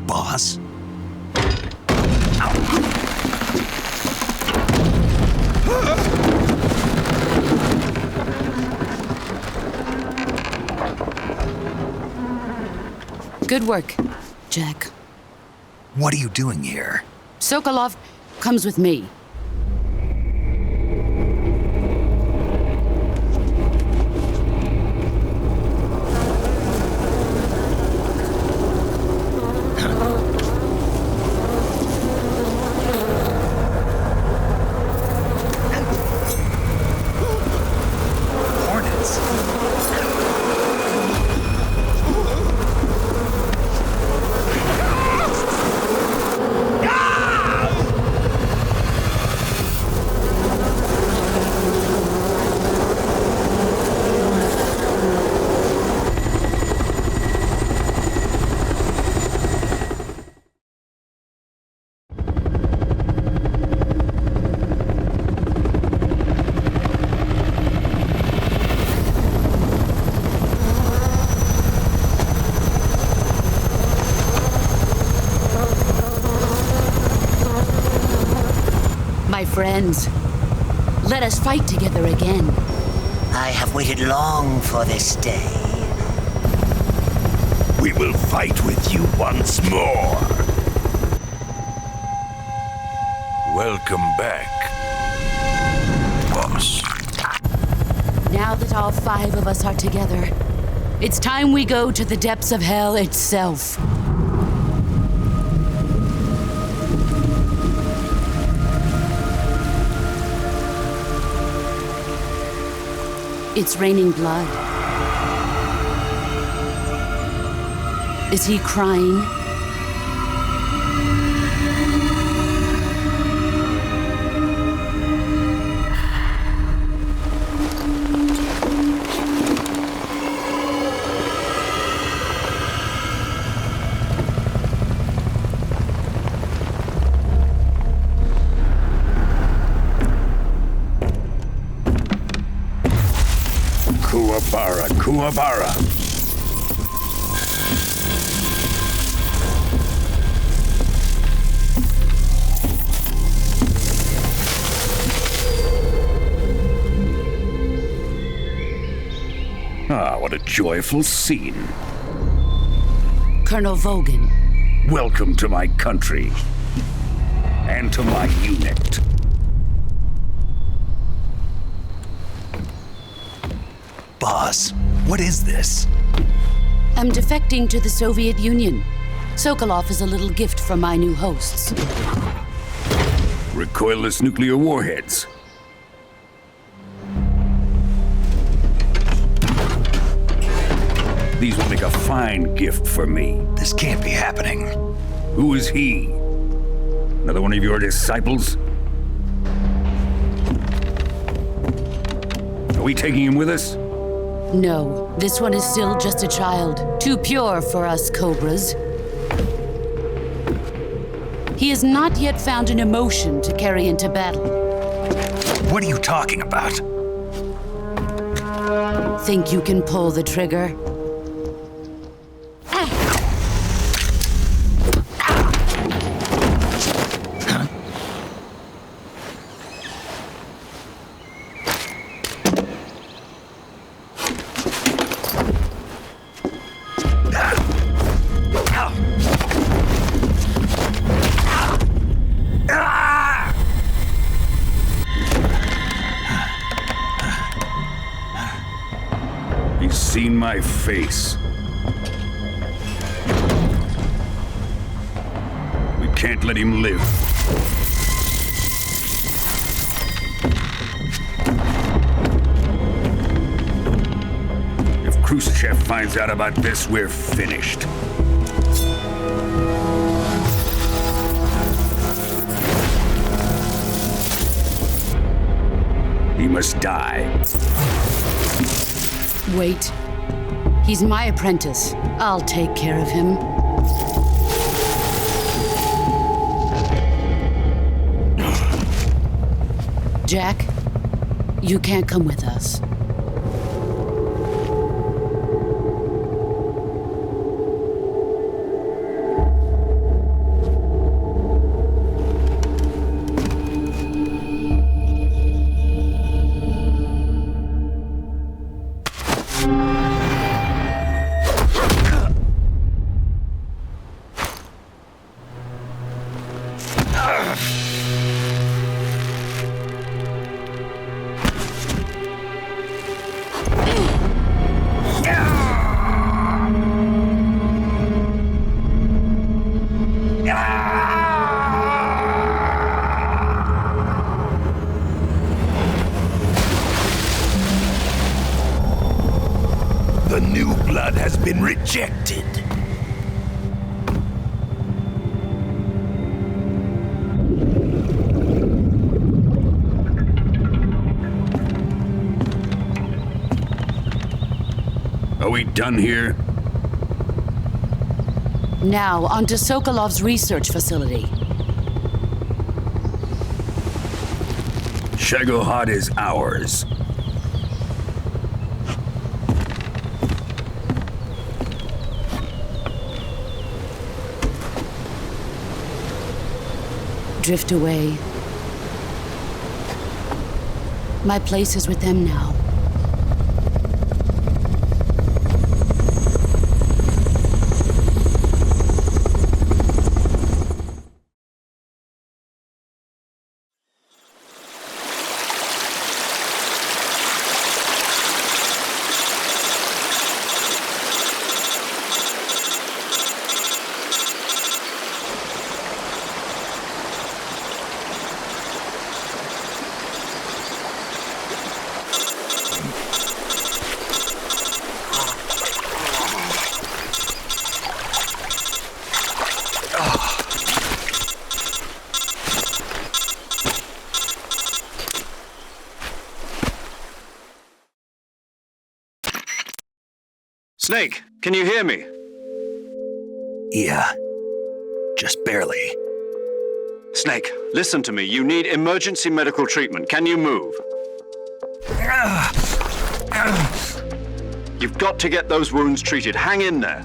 Boss? Good work, Jack. What are you doing here? Sokolov comes with me. Hornets? My friends, let us fight together again. I have waited long for this day. We will fight with you once more. Welcome back, boss. Now that all 5 of us are together, It's time we go to the depths of hell itself. It's raining blood. Is he crying? Kuwabara, Kuwabara. Ah, what a joyful scene. Colonel Vogan. Welcome to my country. And to my unit. Boss, what is this? I'm defecting to the Soviet Union. Sokolov is a little gift from my new hosts. Recoilless nuclear warheads. These will make a fine gift for me. This can't be happening. Who is he? Another one of your disciples? Are we taking him with us? No, this one is still just a child. Too pure for us Cobras. He has not yet found an emotion to carry into battle. What are you talking about? Think you can pull the trigger? He's seen my face. We can't let him live. If Khrushchev finds out about this, we're finished. He must die. Wait. He's my apprentice. I'll take care of him. Jack, you can't come with us. The new blood has been rejected. Are we done here? Now, onto Sokolov's research facility. Shagohod is ours. Drift away. My place is with them now. Snake, can you hear me? Yeah. Just barely. Snake, listen to me. You need emergency medical treatment. Can you move? You've got to get those wounds treated. Hang in there.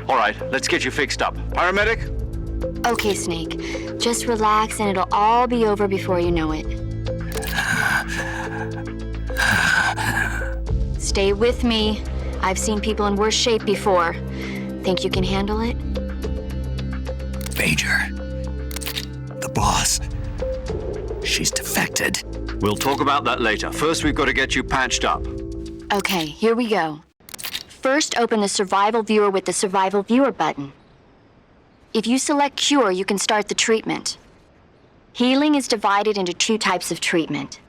All right, let's get you fixed up. Paramedic? Okay, Snake. Just relax and it'll all be over before you know it. Stay with me. I've seen people in worse shape before. Think you can handle it? Major. The boss. She's defected. We'll talk about that later. First, we've got to get you patched up. Okay, here we go. First, open the Survival Viewer with the Survival Viewer button. If you select Cure, you can start the treatment. Healing is divided into two types of treatment: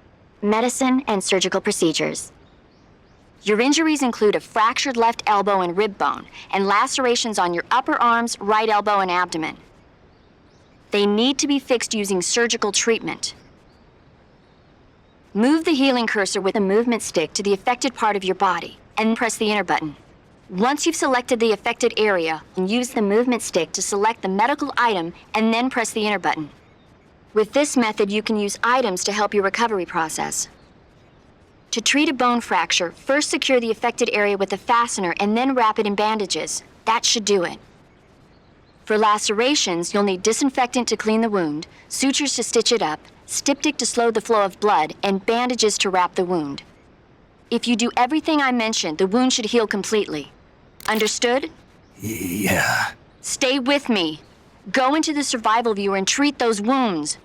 medicine and surgical procedures. Your injuries include a fractured left elbow and rib bone, and lacerations on your upper arms, right elbow, and abdomen. They need to be fixed using surgical treatment. Move the healing cursor with a movement stick to the affected part of your body, and press the enter button. Once you've selected the affected area, use the movement stick to select the medical item, and then press the enter button. With this method, you can use items to help your recovery process. To treat a bone fracture, first secure the affected area with a fastener and then wrap it in bandages. That should do it. For lacerations, you'll need disinfectant to clean the wound, sutures to stitch it up, styptic to slow the flow of blood, and bandages to wrap the wound. If you do everything I mentioned, the wound should heal completely. Understood? Yeah. Stay with me. Go into the Survival Viewer and treat those wounds.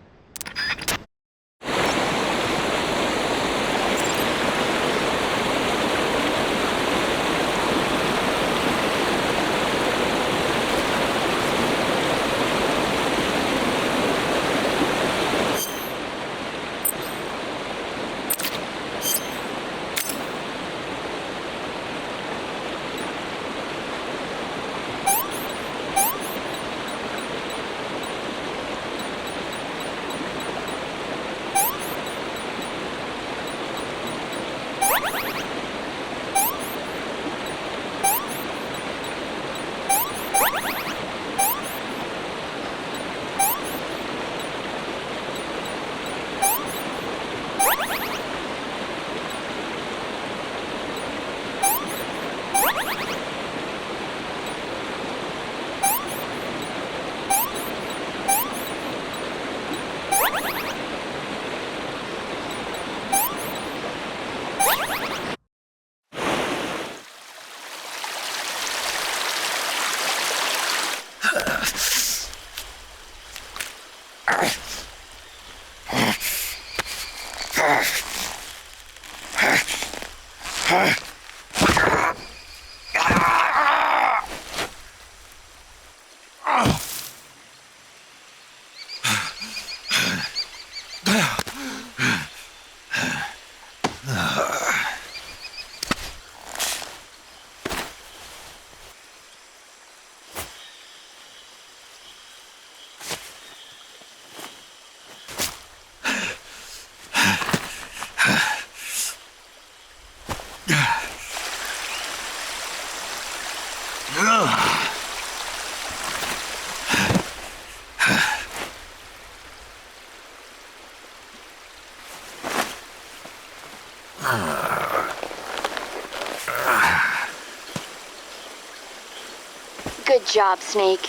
Good job, Snake.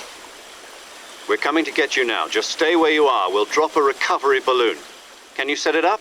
We're coming to get you now. Just stay where you are. We'll drop a recovery balloon. Can you set it up?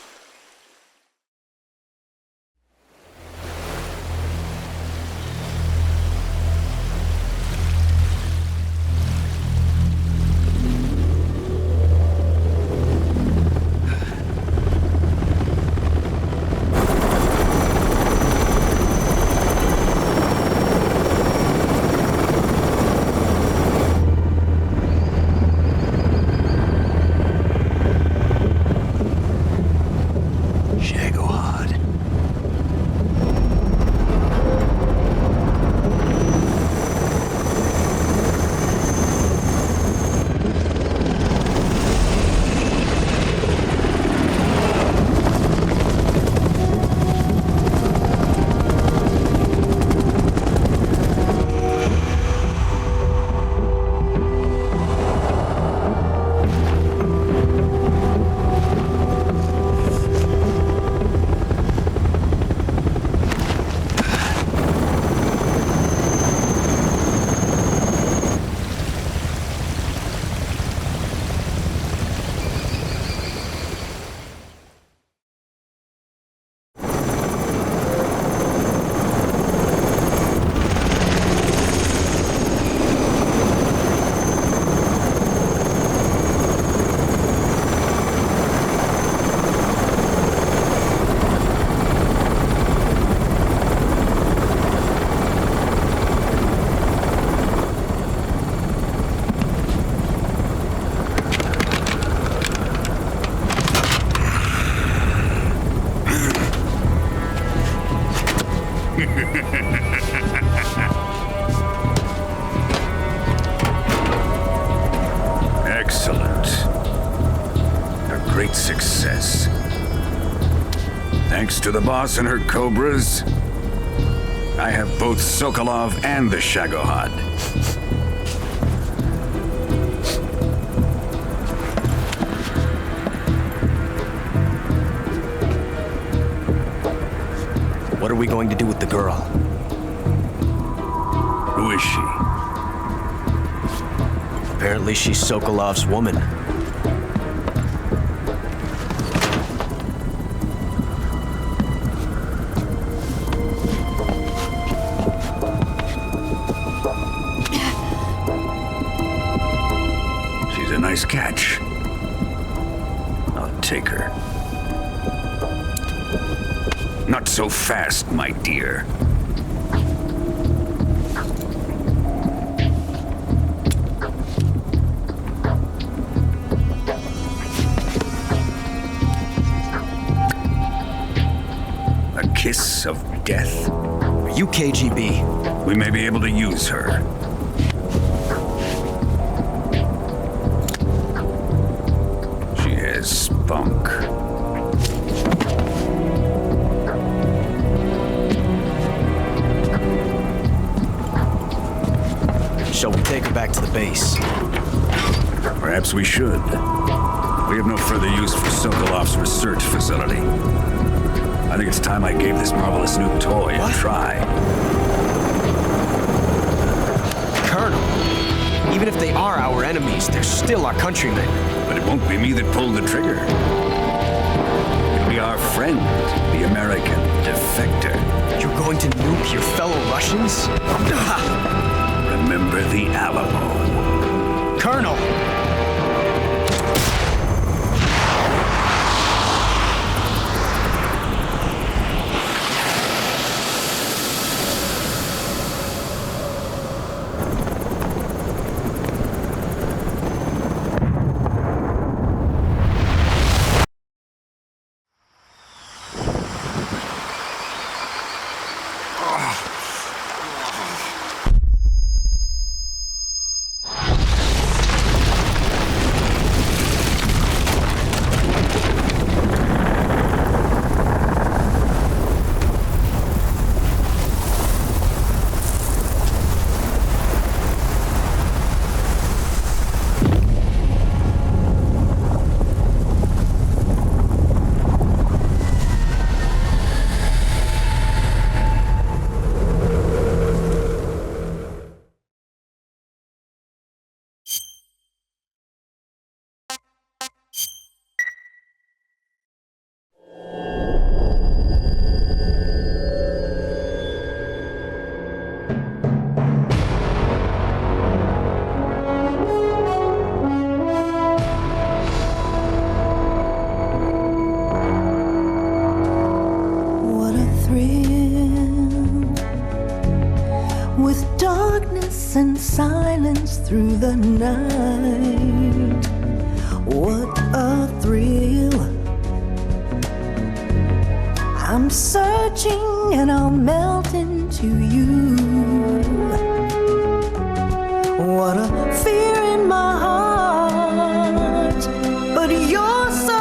Thanks to the boss and her cobras, I have both Sokolov and the Shagohod. What are we going to do with the girl? Who is she? Apparently she's Sokolov's woman. She's a nice catch. I'll take her. Not so fast, my dear. A kiss of death? Are you KGB? We may be able to use her. She has spunk. Shall we take her back to the base? Perhaps we should. We have no further use for Sokolov's research facility. I think it's time I gave this marvelous new toy a try. Colonel, even if they are our enemies, they're still our countrymen. But it won't be me that pulled the trigger. It'll be our friend, the American defector. You're going to nuke your fellow Russians? Remember the Alamo. Colonel! With darkness and silence through the night, what a thrill. I'm searching and I'll melt into you. What a fear in my heart, but you're so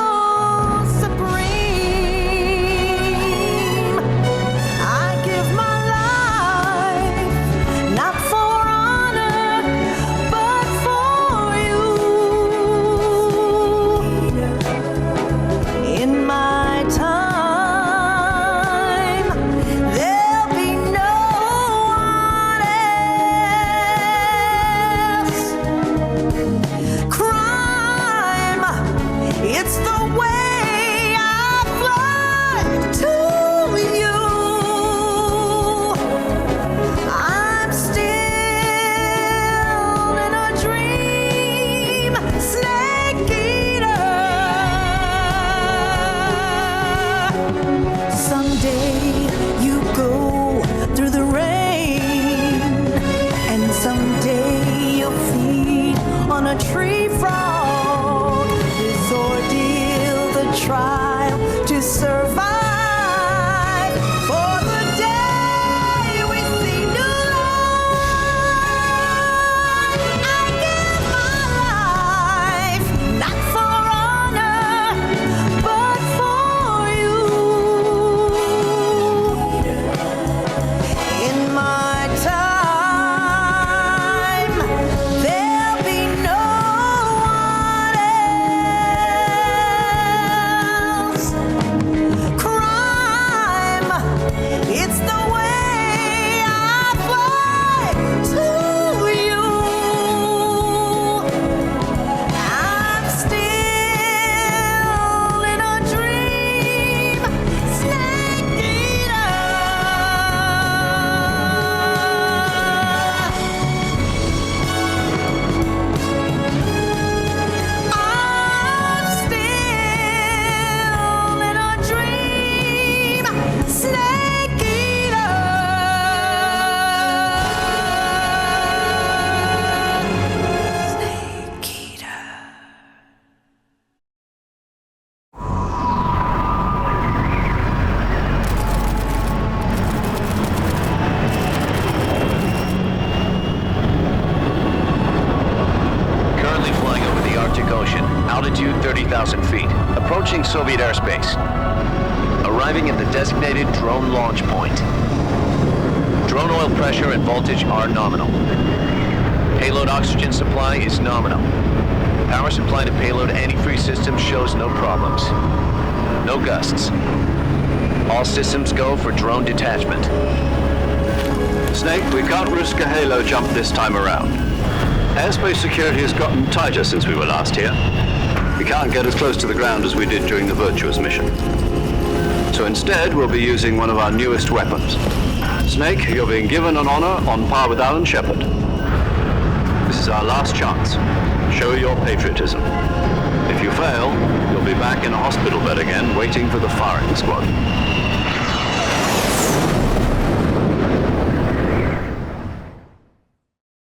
a tree frog. This ordeal, the trial to survive. For the day we see new life, I give my life, not for honor, but for you. Altitude 30,000 feet. Approaching Soviet airspace. Arriving at the designated drone launch point. Drone oil pressure and voltage are nominal. Payload oxygen supply is nominal. Power supply to payload antifreeze system shows no problems. No gusts. All systems go for drone detachment. Snake, we can't risk a halo jump this time around. Airspace security has gotten tighter since we were last here. We can't get as close to the ground as we did during the Virtuous mission. So instead, we'll be using one of our newest weapons. Snake, you're being given an honor on par with Alan Shepard. This is our last chance. Show your patriotism. If you fail, you'll be back in a hospital bed again, waiting for the firing squad.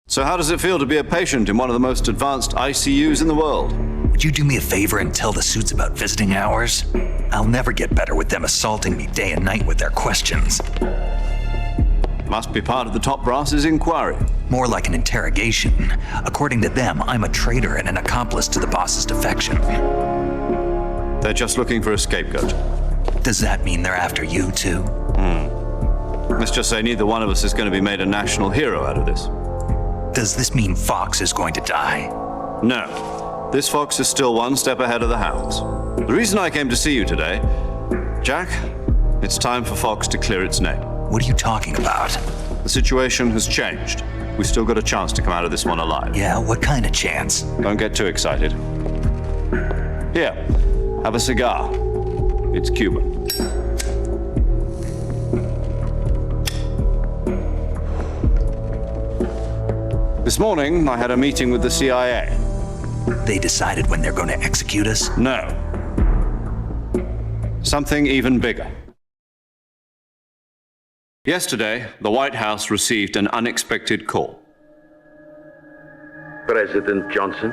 So how does it feel to be a patient in one of the most advanced ICUs in the world? Would you do me a favor and tell the suits about visiting hours? I'll never get better with them assaulting me day and night with their questions. Must be part of the top brass's inquiry. More like an interrogation. According to them, I'm a traitor and an accomplice to the boss's defection. They're just looking for a scapegoat. Does that mean they're after you too? Let's just say neither one of us is going to be made a national hero out of this. Does this mean Fox is going to die? No. This Fox is still one step ahead of the hounds. The reason I came to see you today, Jack, it's time for Fox to clear its name. What are you talking about? The situation has changed. We've still got a chance to come out of this one alive. Yeah, what kind of chance? Don't get too excited. Here, have a cigar. It's Cuban. This morning, I had a meeting with the CIA. They decided when they're going to execute us? No. Something even bigger. Yesterday, the White House received an unexpected call. President Johnson?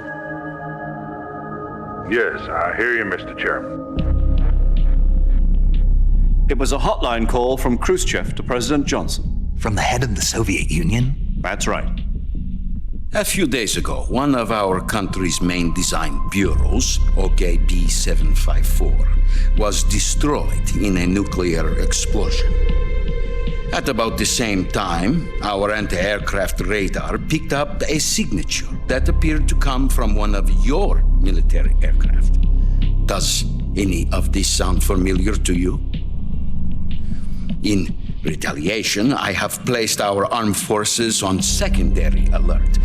Yes, I hear you, Mr. Chairman. It was a hotline call from Khrushchev to President Johnson. From the head of the Soviet Union? That's right. A few days ago, one of our country's main design bureaus, OKB 754, was destroyed in a nuclear explosion. At about the same time, our anti-aircraft radar picked up a signature that appeared to come from one of your military aircraft. Does any of this sound familiar to you? In retaliation, I have placed our armed forces on secondary alert.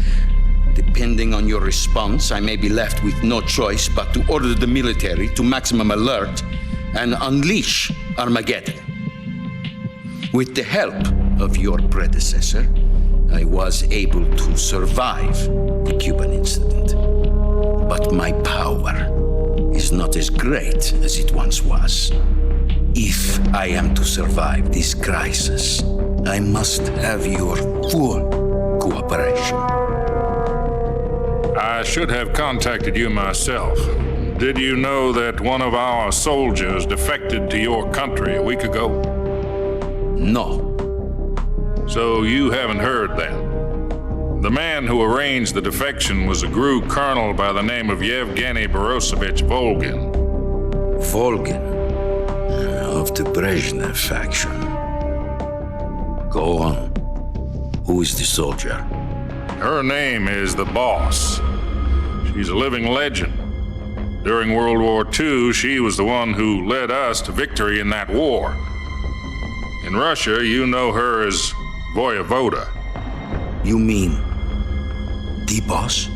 Depending on your response, I may be left with no choice but to order the military to maximum alert and unleash Armageddon. With the help of your predecessor, I was able to survive the Cuban incident. But my power is not as great as it once was. If I am to survive this crisis, I must have your full cooperation. I should have contacted you myself. Did you know that one of our soldiers defected to your country a week ago? No. So you haven't heard then. The man who arranged the defection was a GRU colonel by the name of Yevgeny Borisovich Volgin. Volgin? Of the Brezhnev faction. Go on. Who is the soldier? Her name is the Boss. She's a living legend. During World War II, she was the one who led us to victory in that war. In Russia, you know her as Voyevoda. You mean the Boss?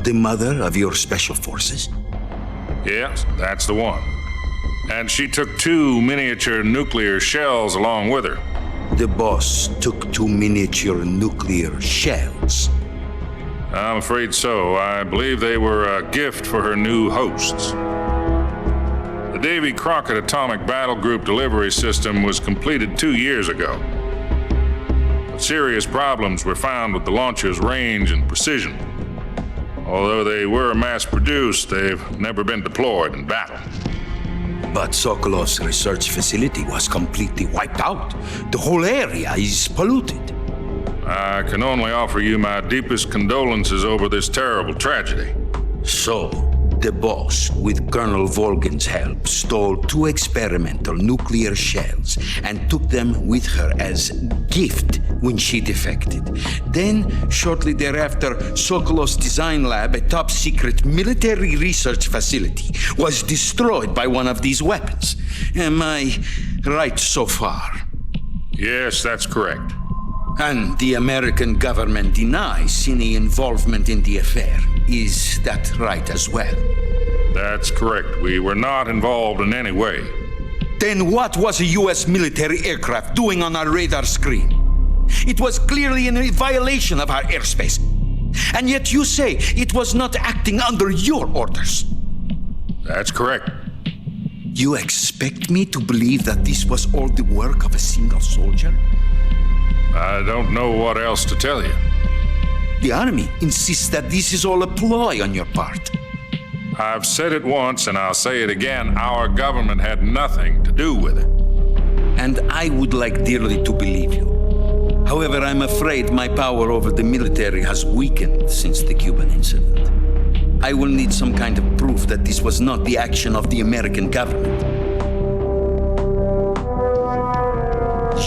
The mother of your special forces? Yes, that's the one. And she took 2 miniature nuclear shells along with her. The Boss took 2 miniature nuclear shells? I'm afraid so. I believe they were a gift for her new hosts. The Davy Crockett Atomic Battle Group delivery system was completed 2 years ago. But serious problems were found with the launcher's range and precision. Although they were mass-produced, they've never been deployed in battle. But Sokolov's research facility was completely wiped out. The whole area is polluted. I can only offer you my deepest condolences over this terrible tragedy. So, The boss, with Colonel Volgin's help, stole 2 experimental nuclear shells and took them with her as gift when she defected. Then, shortly thereafter, Sokolov's design lab, a top-secret military research facility, was destroyed by one of these weapons. Am I right so far? Yes, that's correct. And the American government denies any involvement in the affair. Is that right as well? That's correct. We were not involved in any way. Then what was a U.S. military aircraft doing on our radar screen? It was clearly in a violation of our airspace. And yet you say it was not acting under your orders. That's correct. You expect me to believe that this was all the work of a single soldier? I don't know what else to tell you. The Army insists that this is all a ploy on your part. I've said it once and I'll say it again. Our government had nothing to do with it. And I would like dearly to believe you. However, I'm afraid my power over the military has weakened since the Cuban incident. I will need some kind of proof that this was not the action of the American government.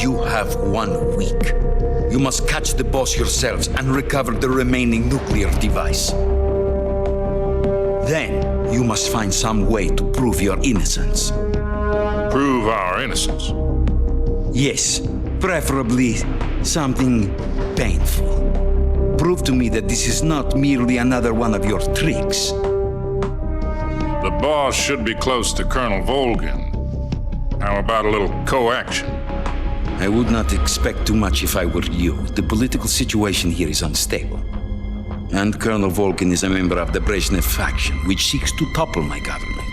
You have 1 week. You must catch the boss yourselves and recover the remaining nuclear device. Then, you must find some way to prove your innocence. Prove our innocence? Yes, preferably something painful. Prove to me that this is not merely another one of your tricks. The boss should be close to Colonel Volgin. How about a little coaction? I would not expect too much if I were you. The political situation here is unstable. And Colonel Volgin is a member of the Brezhnev faction, which seeks to topple my government.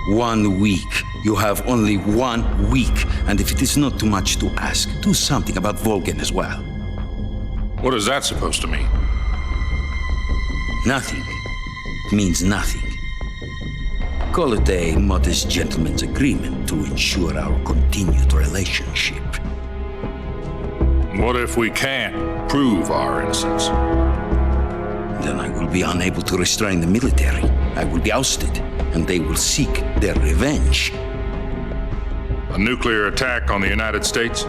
1 week. You have only 1 week. And if it is not too much to ask, do something about Volgin as well. What is that supposed to mean? Nothing. It means nothing. Call it a modest gentleman's agreement to ensure our continued relationship. What if we can't prove our innocence? Then I will be unable to restrain the military. I will be ousted, and they will seek their revenge. A nuclear attack on the United States?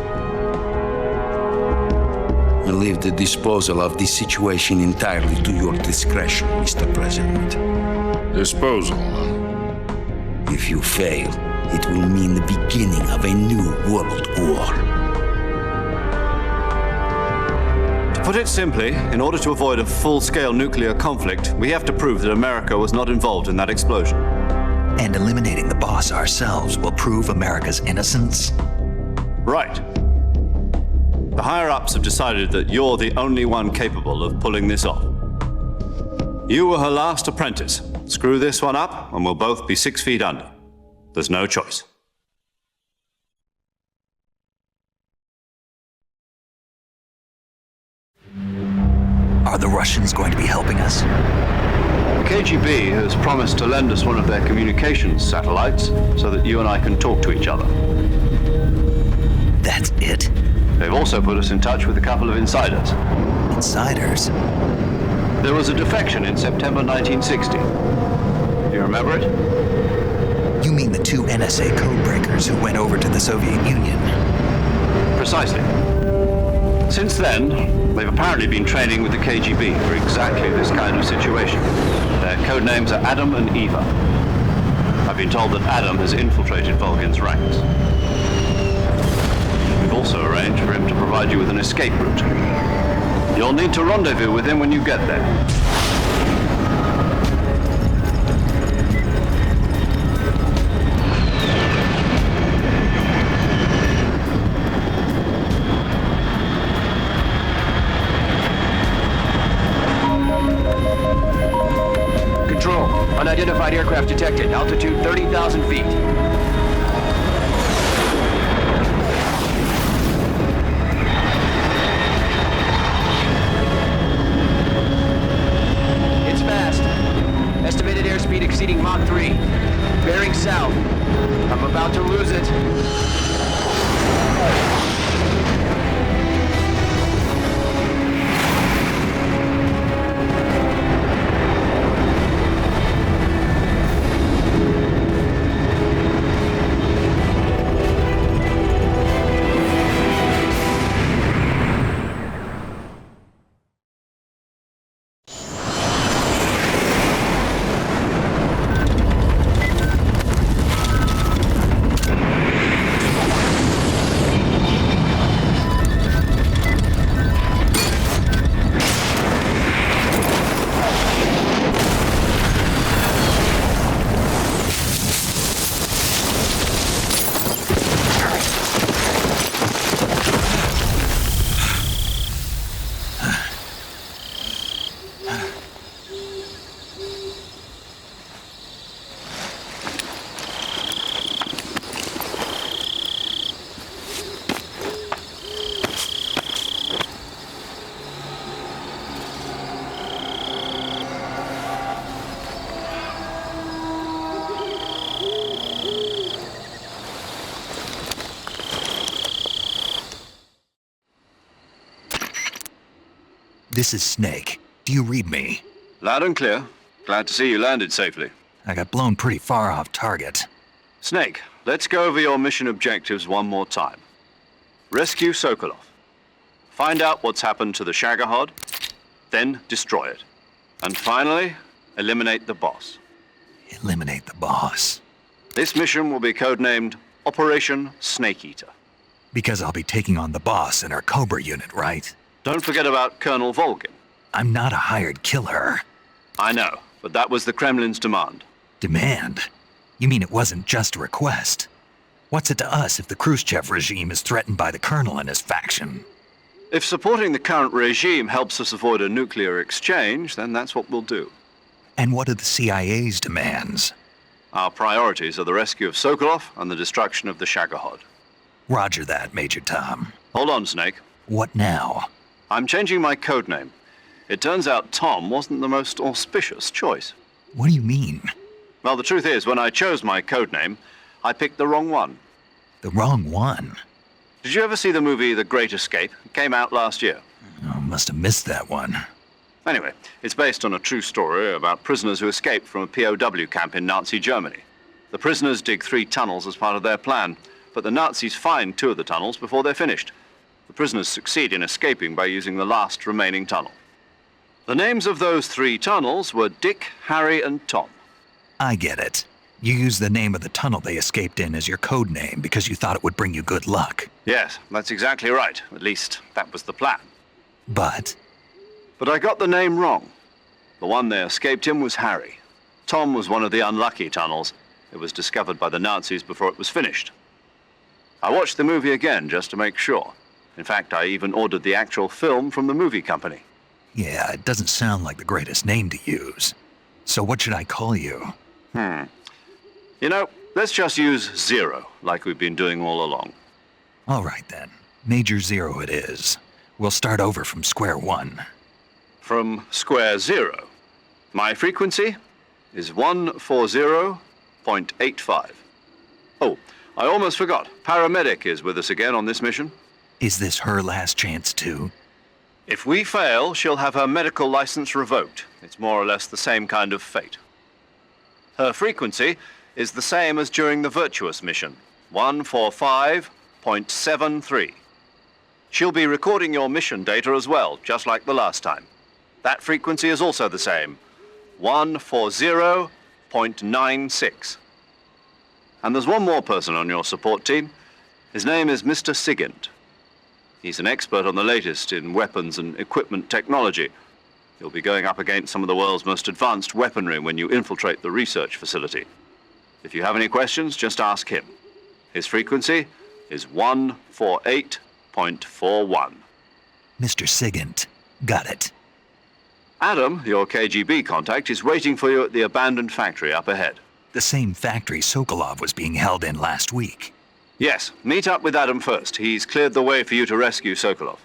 I leave the disposal of this situation entirely to your discretion, Mr. President. Disposal? If you fail, it will mean the beginning of a new world war. To put it simply, in order to avoid a full-scale nuclear conflict, we have to prove that America was not involved in that explosion. And eliminating the boss ourselves will prove America's innocence? Right. The higher-ups have decided that you're the only one capable of pulling this off. You were her last apprentice. Screw this one up, and we'll both be 6 feet under. There's no choice. Are the Russians going to be helping us? The KGB has promised to lend us one of their communications satellites so that you and I can talk to each other. That's it? They've also put us in touch with a couple of insiders. Insiders? There was a defection in September 1960. Do you remember it? You mean the 2 NSA codebreakers who went over to the Soviet Union? Precisely. Since then, they've apparently been training with the KGB for exactly this kind of situation. Their code names are Adam and Eva. I've been told that Adam has infiltrated Volgin's ranks. We've also arranged for him to provide you with an escape route. You'll need to rendezvous with him when you get there. Control. Unidentified aircraft detected. Altitude 30,000 feet. Estimated airspeed exceeding Mach 3. Bearing south. I'm about to lose it. This is Snake. Do you read me? Loud and clear. Glad to see you landed safely. I got blown pretty far off target. Snake, let's go over your mission objectives one more time. Rescue Sokolov. Find out what's happened to the Shagohod, then destroy it. And finally, eliminate the boss. Eliminate the boss. This mission will be codenamed Operation Snake Eater. Because I'll be taking on the boss in our Cobra unit, right? Don't forget about Colonel Volgin. I'm not a hired killer. I know, but that was the Kremlin's demand. Demand? You mean it wasn't just a request? What's it to us if the Khrushchev regime is threatened by the Colonel and his faction? If supporting the current regime helps us avoid a nuclear exchange, then that's what we'll do. And what are the CIA's demands? Our priorities are the rescue of Sokolov and the destruction of the Shagohod. Roger that, Major Tom. Hold on, Snake. What now? I'm changing my codename. It turns out Tom wasn't the most auspicious choice. What do you mean? Well, the truth is, when I chose my codename, I picked the wrong one. The wrong one? Did you ever see the movie The Great Escape? It came out last year. Oh, must have missed that one. Anyway, it's based on a true story about prisoners who escaped from a POW camp in Nazi Germany. The prisoners dig 3 tunnels as part of their plan, but the Nazis find 2 of the tunnels before they're finished. The prisoners succeed in escaping by using the last remaining tunnel. The names of those 3 tunnels were Dick, Harry, and Tom. I get it. You used the name of the tunnel they escaped in as your code name because you thought it would bring you good luck. Yes, that's exactly right. At least, that was the plan. But I got the name wrong. The one they escaped in was Harry. Tom was one of the unlucky tunnels. It was discovered by the Nazis before it was finished. I watched the movie again just to make sure. In fact, I even ordered the actual film from the movie company. Yeah, it doesn't sound like the greatest name to use. So what should I call you? You know, let's just use Zero, like we've been doing all along. All right then. Major Zero it is. We'll start over from square one. From square zero. My frequency is 140.85. Oh, I almost forgot. Paramedic is with us again on this mission. Is this her last chance too? If we fail, she'll have her medical license revoked. It's more or less the same kind of fate. Her frequency is the same as during the Virtuous mission, 145.73. She'll be recording your mission data as well, just like the last time. That frequency is also the same, 140.96. And there's one more person on your support team. His name is Mr. Sigint. He's an expert on the latest in weapons and equipment technology. You'll be going up against some of the world's most advanced weaponry when you infiltrate the research facility. If you have any questions, just ask him. His frequency is 148.41. Mr. Sigint. Got it. Adam, your KGB contact, is waiting for you at the abandoned factory up ahead. The same factory Sokolov was being held in last week. Yes, meet up with Adam first. He's cleared the way for you to rescue Sokolov.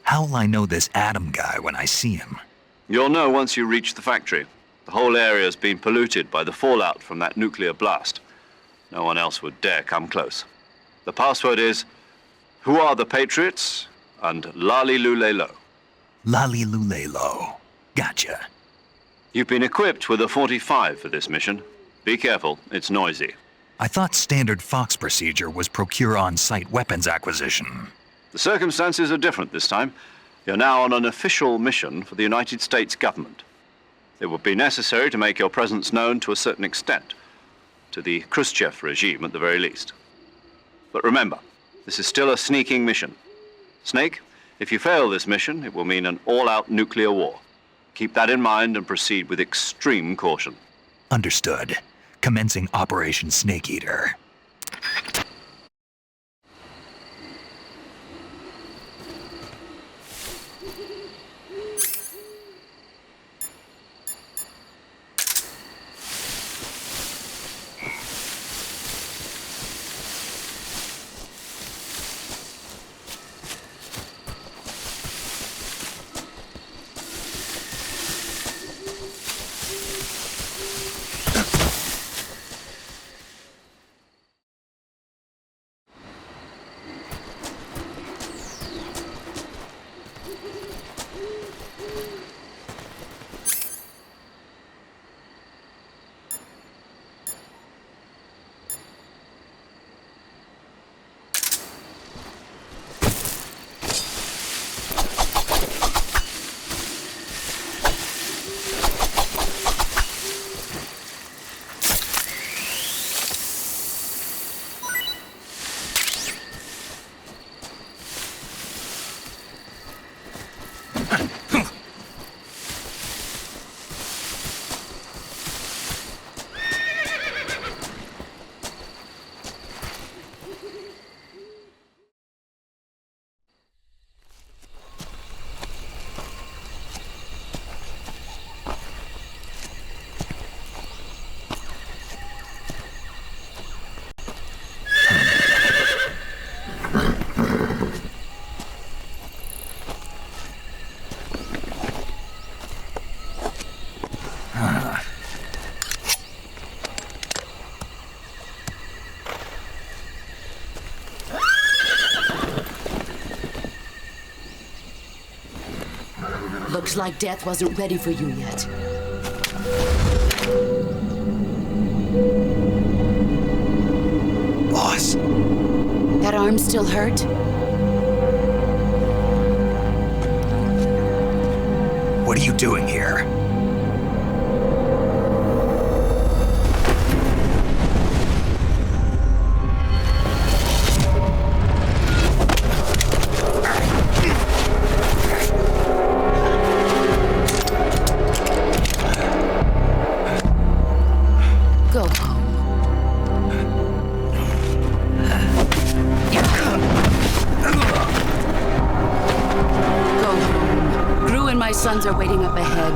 How'll I know this Adam guy when I see him? You'll know once you reach the factory. The whole area's been polluted by the fallout from that nuclear blast. No one else would dare come close. The password is, "Who are the Patriots?" and Lali Lulelo. Lali Lulelo. Gotcha. You've been equipped with a 45 for this mission. Be careful, it's noisy. I thought standard Fox procedure was procure on-site weapons acquisition. The circumstances are different this time. You're now on an official mission for the United States government. It would be necessary to make your presence known to a certain extent, to the Khrushchev regime at the very least. But remember, this is still a sneaking mission. Snake, if you fail this mission, it will mean an all-out nuclear war. Keep that in mind and proceed with extreme caution. Understood. Commencing Operation Snake Eater. Looks like death wasn't ready for you yet. Boss. That arm still hurt? What are you doing here? Go home. Go home. Gru and my sons are waiting up ahead.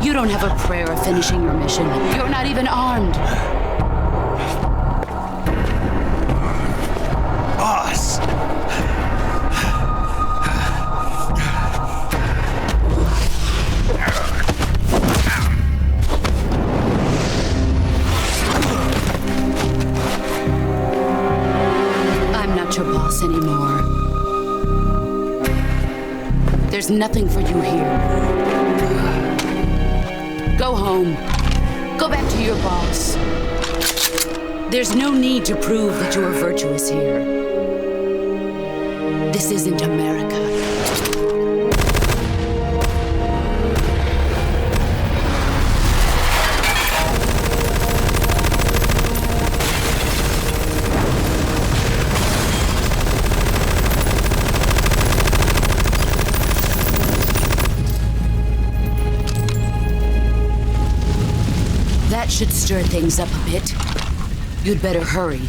You don't have a prayer of finishing your mission. You're not even armed. Boss! I'm not your boss anymore. There's nothing for you here. Go home. Go back to your boss. There's no need to prove that you are virtuous here. This isn't America. That should stir things up a bit. You'd better hurry.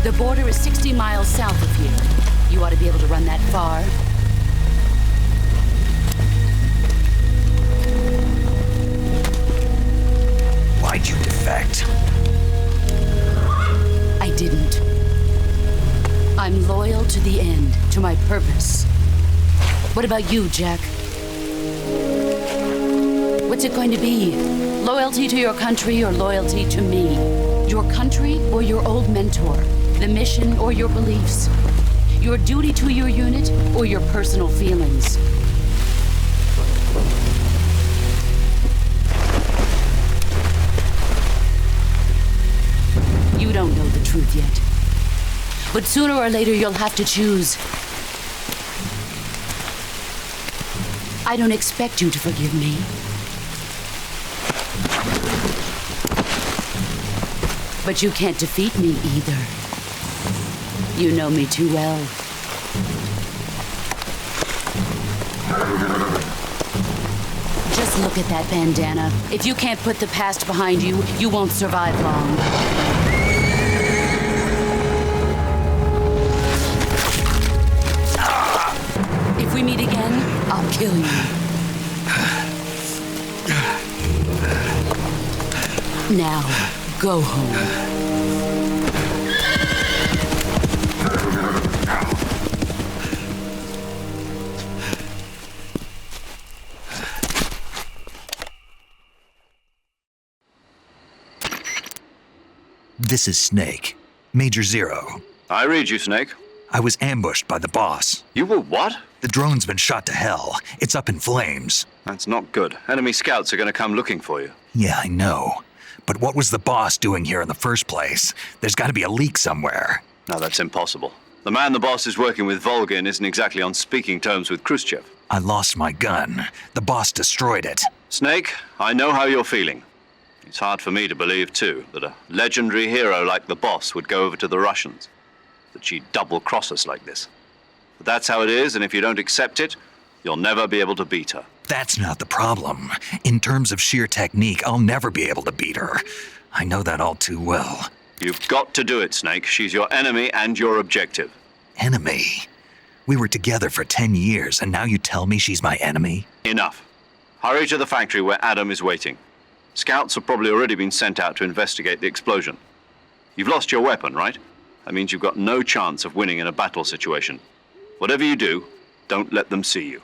The border is 60 miles south of here. You ought to be able to run that far. Why'd you defect? I didn't. I'm loyal to the end, to my purpose. What about you, Jack? What's it going to be? Loyalty to your country or loyalty to me? Your country or your old mentor? The mission or your beliefs? Your duty to your unit or your personal feelings? You don't know the truth yet. But sooner or later you'll have to choose. I don't expect you to forgive me. But you can't defeat me either. You know me too well. Just look at that bandana. If you can't put the past behind you, you won't survive long. If we meet again, I'll kill you. Now, go home. This is Snake. Major Zero. I read you, Snake. I was ambushed by the boss. You were what? The drone's been shot to hell. It's up in flames. That's not good. Enemy scouts are going to come looking for you. Yeah, I know. But what was the boss doing here in the first place? There's got to be a leak somewhere. No, that's impossible. The man the boss is working with, Volgin, isn't exactly on speaking terms with Khrushchev. I lost my gun. The boss destroyed it. Snake, I know how you're feeling. It's hard for me to believe, too, that a legendary hero like the boss would go over to the Russians. That she'd double-cross us like this. But that's how it is, and if you don't accept it, you'll never be able to beat her. That's not the problem. In terms of sheer technique, I'll never be able to beat her. I know that all too well. You've got to do it, Snake. She's your enemy and your objective. Enemy? We were together for 10 years, and now you tell me she's my enemy? Enough. Hurry to the factory where Adam is waiting. Scouts have probably already been sent out to investigate the explosion. You've lost your weapon, right? That means you've got no chance of winning in a battle situation. Whatever you do, don't let them see you.